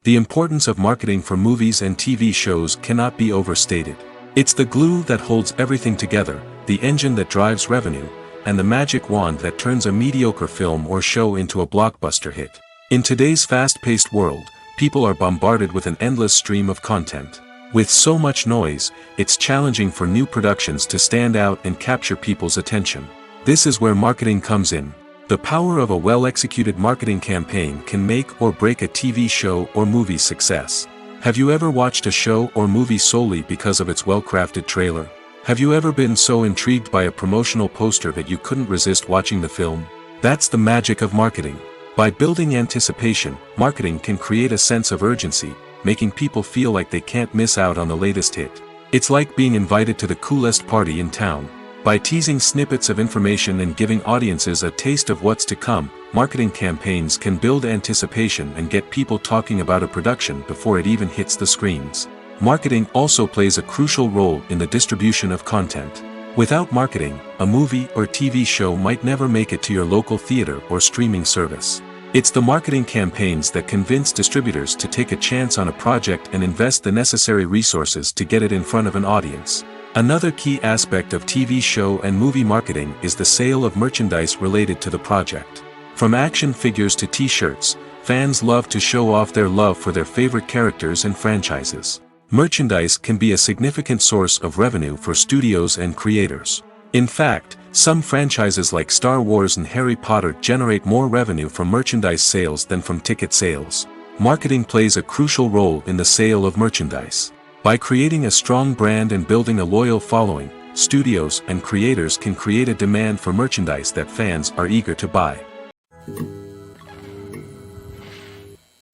The importance of marketing for movies and TV shows cannot be overstated. It's the glue that holds everything together, the engine that drives revenue, and the magic wand that turns a mediocre film or show into a blockbuster hit. In today's fast-paced world, people are bombarded with an endless stream of content. With so much noise, it's challenging for new productions to stand out and capture people's attention. This is where marketing comes in. The power of a well-executed marketing campaign can make or break a TV show or movie's success. Have you ever watched a show or movie solely because of its well-crafted trailer? Have you ever been so intrigued by a promotional poster that you couldn't resist watching the film? That's the magic of marketing. By building anticipation, marketing can create a sense of urgency, making people feel like they can't miss out on the latest hit. It's like being invited to the coolest party in town. By teasing snippets of information and giving audiences a taste of what's to come, marketing campaigns can build anticipation and get people talking about a production before it even hits the screens. Marketing also plays a crucial role in the distribution of content. Without marketing, a movie or TV show might never make it to your local theater or streaming service. It's the marketing campaigns that convince distributors to take a chance on a project and invest the necessary resources to get it in front of an audience. Another key aspect of TV show and movie marketing is the sale of merchandise related to the project. From action figures to t-shirts, fans love to show off their love for their favorite characters and franchises. Merchandise can be a significant source of revenue for studios and creators. In fact, some franchises like Star Wars and Harry Potter generate more revenue from merchandise sales than from ticket sales. Marketing plays a crucial role in the sale of merchandise. By creating a strong brand and building a loyal following, studios and creators can create a demand for merchandise that fans are eager to buy.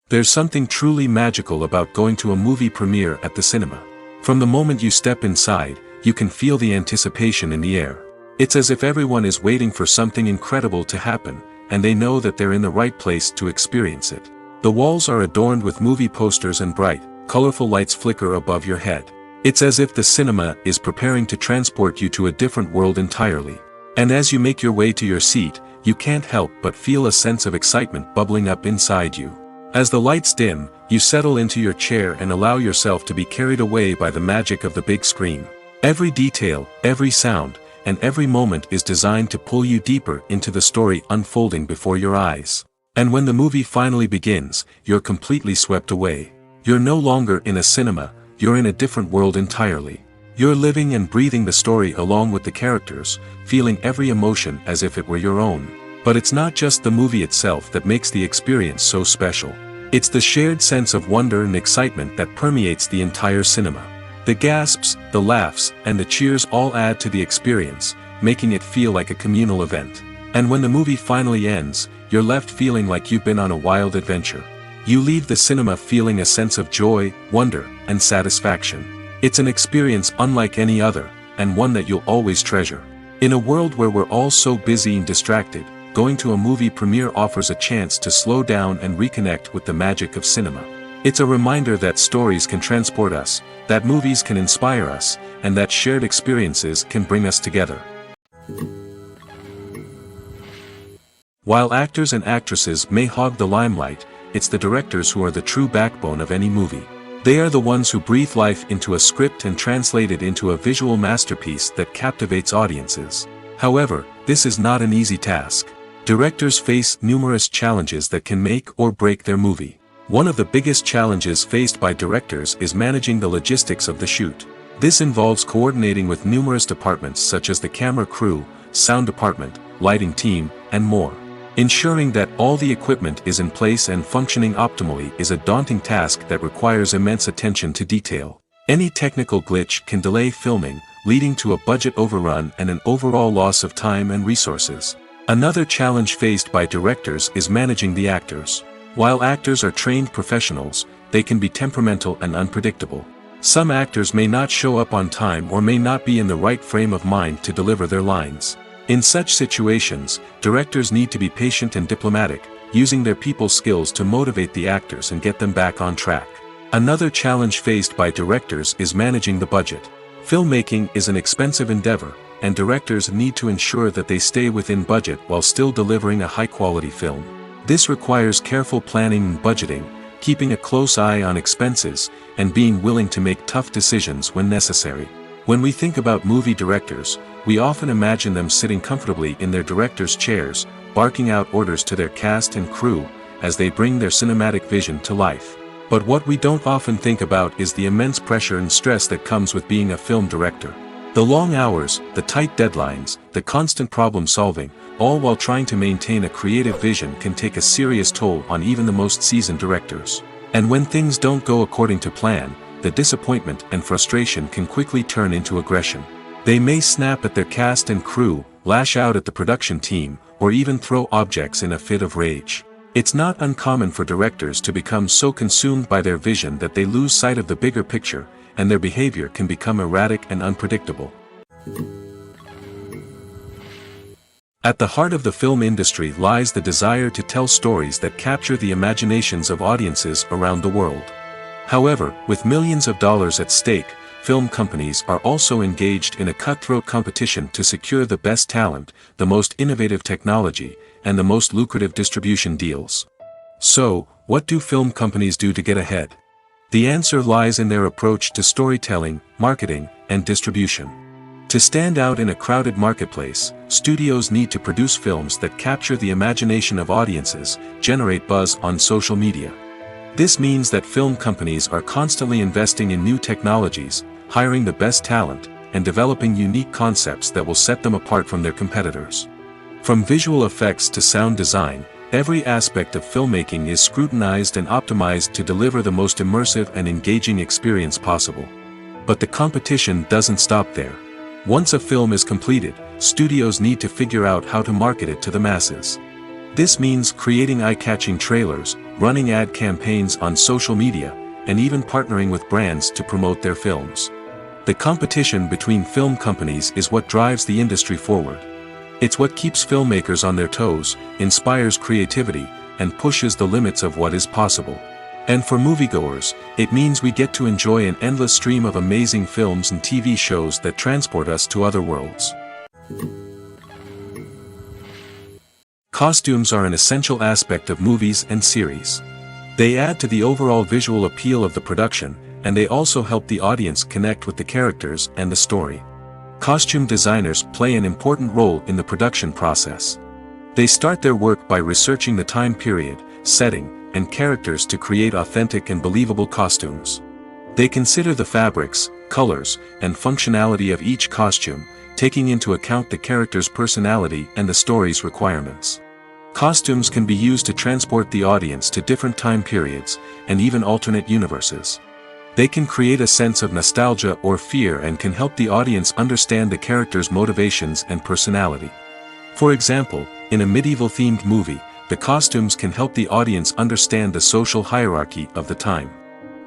There's something truly magical about going to a movie premiere at the cinema. From the moment you step inside, you can feel the anticipation in the air. It's as if everyone is waiting for something incredible to happen, and they know that they're in the right place to experience it. The walls are adorned with movie posters and bright, colorful lights flicker above your head. It's as if the cinema is preparing to transport you to a different world entirely. And as you make your way to your seat, you can't help but feel a sense of excitement bubbling up inside you. As the lights dim, you settle into your chair and allow yourself to be carried away by the magic of the big screen. Every detail, every sound, and every moment is designed to pull you deeper into the story unfolding before your eyes. And when the movie finally begins, you're completely swept away. You're no longer in a cinema, you're in a different world entirely. You're living and breathing the story along with the characters, feeling every emotion as if it were your own. But it's not just the movie itself that makes the experience so special. It's the shared sense of wonder and excitement that permeates the entire cinema. The gasps, the laughs, and the cheers all add to the experience, making it feel like a communal event. And when the movie finally ends, you're left feeling like you've been on a wild adventure. You leave the cinema feeling a sense of joy, wonder, and satisfaction. It's an experience unlike any other, and one that you'll always treasure. In a world where we're all so busy and distracted, going to a movie premiere offers a chance to slow down and reconnect with the magic of cinema. It's a reminder that stories can transport us, that movies can inspire us, and that shared experiences can bring us together. While actors and actresses may hog the limelight, it's the directors who are the true backbone of any movie. They are the ones who breathe life into a script and translate it into a visual masterpiece that captivates audiences. However, this is not an easy task. Directors face numerous challenges that can make or break their movie. One of the biggest challenges faced by directors is managing the logistics of the shoot. This involves coordinating with numerous departments such as the camera crew, sound department, lighting team, and more. Ensuring that all the equipment is in place and functioning optimally is a daunting task that requires immense attention to detail. Any technical glitch can delay filming, leading to a budget overrun and an overall loss of time and resources. Another challenge faced by directors is managing the actors. While actors are trained professionals, they can be temperamental and unpredictable. Some actors may not show up on time or may not be in the right frame of mind to deliver their lines. In such situations, directors need to be patient and diplomatic, using their people skills to motivate the actors and get them back on track. Another challenge faced by directors is managing the budget. Filmmaking is an expensive endeavor, and directors need to ensure that they stay within budget while still delivering a high-quality film. This requires careful planning and budgeting, keeping a close eye on expenses, and being willing to make tough decisions when necessary. When we think about movie directors, we often imagine them sitting comfortably in their director's chairs, barking out orders to their cast and crew, as they bring their cinematic vision to life. But what we don't often think about is the immense pressure and stress that comes with being a film director. The long hours, the tight deadlines, the constant problem solving, all while trying to maintain a creative vision can take a serious toll on even the most seasoned directors. And when things don't go according to plan, the disappointment and frustration can quickly turn into aggression. They may snap at their cast and crew, lash out at the production team, or even throw objects in a fit of rage. It's not uncommon for directors to become so consumed by their vision that they lose sight of the bigger picture, and their behavior can become erratic and unpredictable. At the heart of the film industry lies the desire to tell stories that capture the imaginations of audiences around the world. However, with millions of dollars at stake, film companies are also engaged in a cutthroat competition to secure the best talent, the most innovative technology, and the most lucrative distribution deals. So, what do film companies do to get ahead? The answer lies in their approach to storytelling, marketing, and distribution. To stand out in a crowded marketplace, studios need to produce films that capture the imagination of audiences, generate buzz on social media. This means that film companies are constantly investing in new technologies, hiring the best talent, and developing unique concepts that will set them apart from their competitors. From visual effects to sound design, every aspect of filmmaking is scrutinized and optimized to deliver the most immersive and engaging experience possible. But the competition doesn't stop there. Once a film is completed, studios need to figure out how to market it to the masses. This means creating eye-catching trailers, running ad campaigns on social media, and even partnering with brands to promote their films. The competition between film companies is what drives the industry forward. It's what keeps filmmakers on their toes, inspires creativity, and pushes the limits of what is possible. And for moviegoers, it means we get to enjoy an endless stream of amazing films and TV shows that transport us to other worlds. Costumes are an essential aspect of movies and series. They add to the overall visual appeal of the production, and they also help the audience connect with the characters and the story. Costume designers play an important role in the production process. They start their work by researching the time period, setting, and characters to create authentic and believable costumes. They consider the fabrics, colors, and functionality of each costume, taking into account the character's personality and the story's requirements. Costumes can be used to transport the audience to different time periods, and even alternate universes. They can create a sense of nostalgia or fear and can help the audience understand the character's motivations and personality. For example, in a medieval-themed movie, the costumes can help the audience understand the social hierarchy of the time.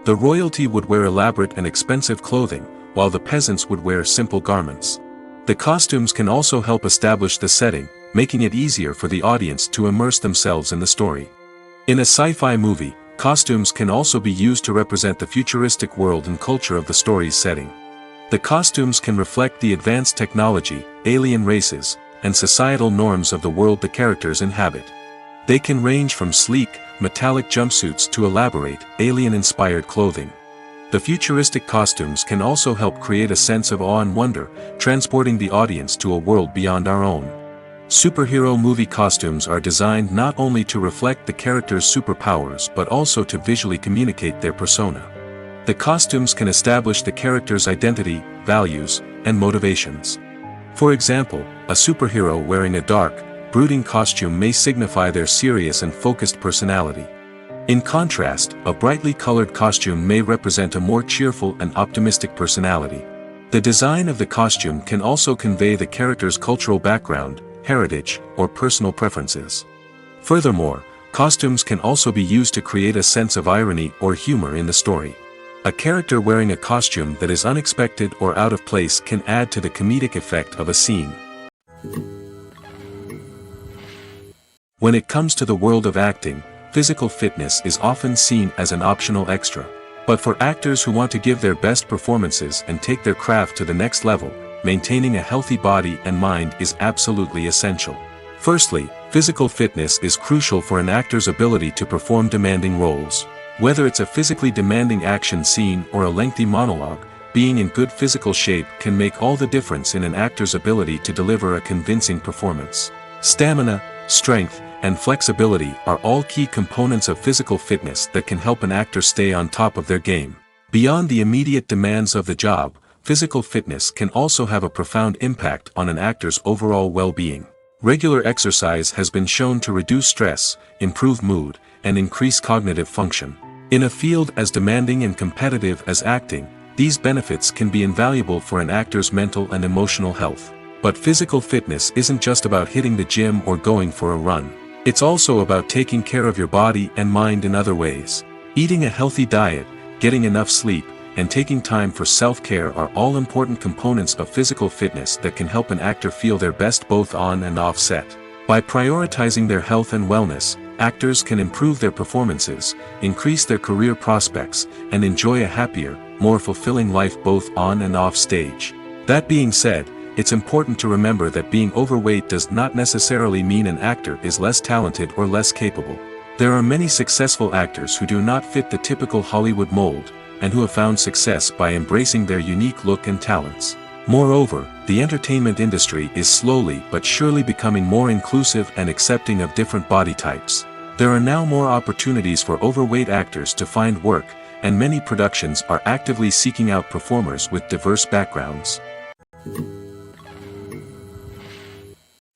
The royalty would wear elaborate and expensive clothing, while the peasants would wear simple garments. The costumes can also help establish the setting, making it easier for the audience to immerse themselves in the story. In a sci-fi movie, costumes can also be used to represent the futuristic world and culture of the story's setting. The costumes can reflect the advanced technology, alien races, and societal norms of the world the characters inhabit. They can range from sleek, metallic jumpsuits to elaborate, alien-inspired clothing. The futuristic costumes can also help create a sense of awe and wonder, transporting the audience to a world beyond our own. Superhero movie costumes are designed not only to reflect the character's superpowers but also to visually communicate their persona. The costumes can establish the character's identity, values, and motivations. For example, a superhero wearing a dark, brooding costume may signify their serious and focused personality. In contrast, a brightly colored costume may represent a more cheerful and optimistic personality. The design of the costume can also convey the character's cultural background, heritage, or personal preferences. Furthermore, costumes can also be used to create a sense of irony or humor in the story. A character wearing a costume that is unexpected or out of place can add to the comedic effect of a scene. When it comes to the world of acting, physical fitness is often seen as an optional extra. But for actors who want to give their best performances and take their craft to the next level, maintaining a healthy body and mind is absolutely essential. Firstly, physical fitness is crucial for an actor's ability to perform demanding roles. Whether it's a physically demanding action scene or a lengthy monologue, being in good physical shape can make all the difference in an actor's ability to deliver a convincing performance. Stamina, strength, and flexibility are all key components of physical fitness that can help an actor stay on top of their game. Beyond the immediate demands of the job, physical fitness can also have a profound impact on an actor's overall well-being. Regular exercise has been shown to reduce stress, improve mood, and increase cognitive function. In a field as demanding and competitive as acting, these benefits can be invaluable for an actor's mental and emotional health. But physical fitness isn't just about hitting the gym or going for a run. It's also about taking care of your body and mind in other ways. Eating a healthy diet, getting enough sleep, and taking time for self-care are all important components of physical fitness that can help an actor feel their best both on and off set. By prioritizing their health and wellness, actors can improve their performances, increase their career prospects, and enjoy a happier, more fulfilling life both on and off stage. That being said, it's important to remember that being overweight does not necessarily mean an actor is less talented or less capable. There are many successful actors who do not fit the typical Hollywood mold, and who have found success by embracing their unique look and talents. Moreover, the entertainment industry is slowly but surely becoming more inclusive and accepting of different body types. There are now more opportunities for overweight actors to find work, and many productions are actively seeking out performers with diverse backgrounds.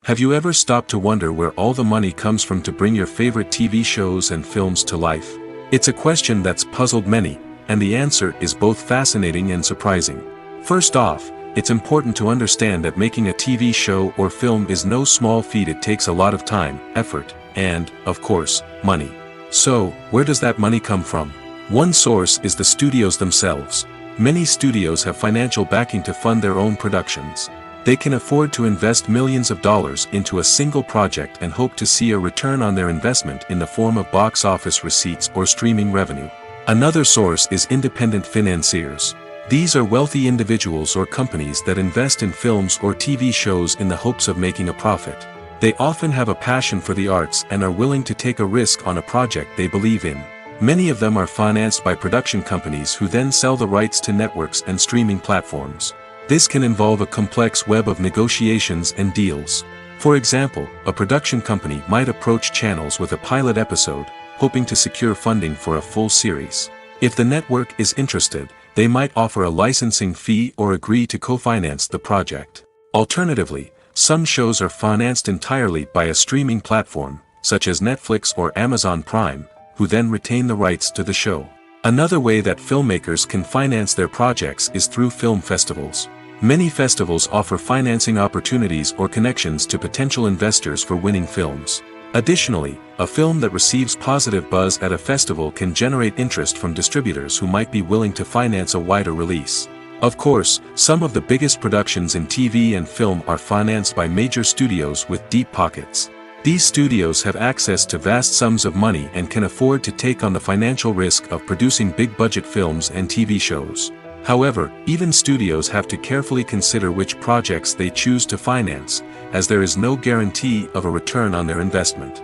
Have you ever stopped to wonder where all the money comes from to bring your favorite TV shows and films to life? It's a question that's puzzled many, and the answer is both fascinating and surprising. First off, it's important to understand that making a TV show or film is no small feat. It takes a lot of time, effort, and, of course, money. So, where does that money come from? One source is the studios themselves. Many studios have financial backing to fund their own productions. They can afford to invest millions of dollars into a single project and hope to see a return on their investment in the form of box office receipts or streaming revenue. Another source is independent financiers. These are wealthy individuals or companies that invest in films or TV shows in the hopes of making a profit. They often have a passion for the arts and are willing to take a risk on a project they believe in. Many of them are financed by production companies who then sell the rights to networks and streaming platforms. This can involve a complex web of negotiations and deals. For example, a production company might approach channels with a pilot episode, hoping to secure funding for a full series. If the network is interested, they might offer a licensing fee or agree to co-finance the project. Alternatively, some shows are financed entirely by a streaming platform, such as Netflix or Amazon Prime, who then retain the rights to the show. Another way that filmmakers can finance their projects is through film festivals. Many festivals offer financing opportunities or connections to potential investors for winning films. Additionally, a film that receives positive buzz at a festival can generate interest from distributors who might be willing to finance a wider release. Of course, some of the biggest productions in TV and film are financed by major studios with deep pockets. These studios have access to vast sums of money and can afford to take on the financial risk of producing big-budget films and TV shows. However, even studios have to carefully consider which projects they choose to finance, as there is no guarantee of a return on their investment.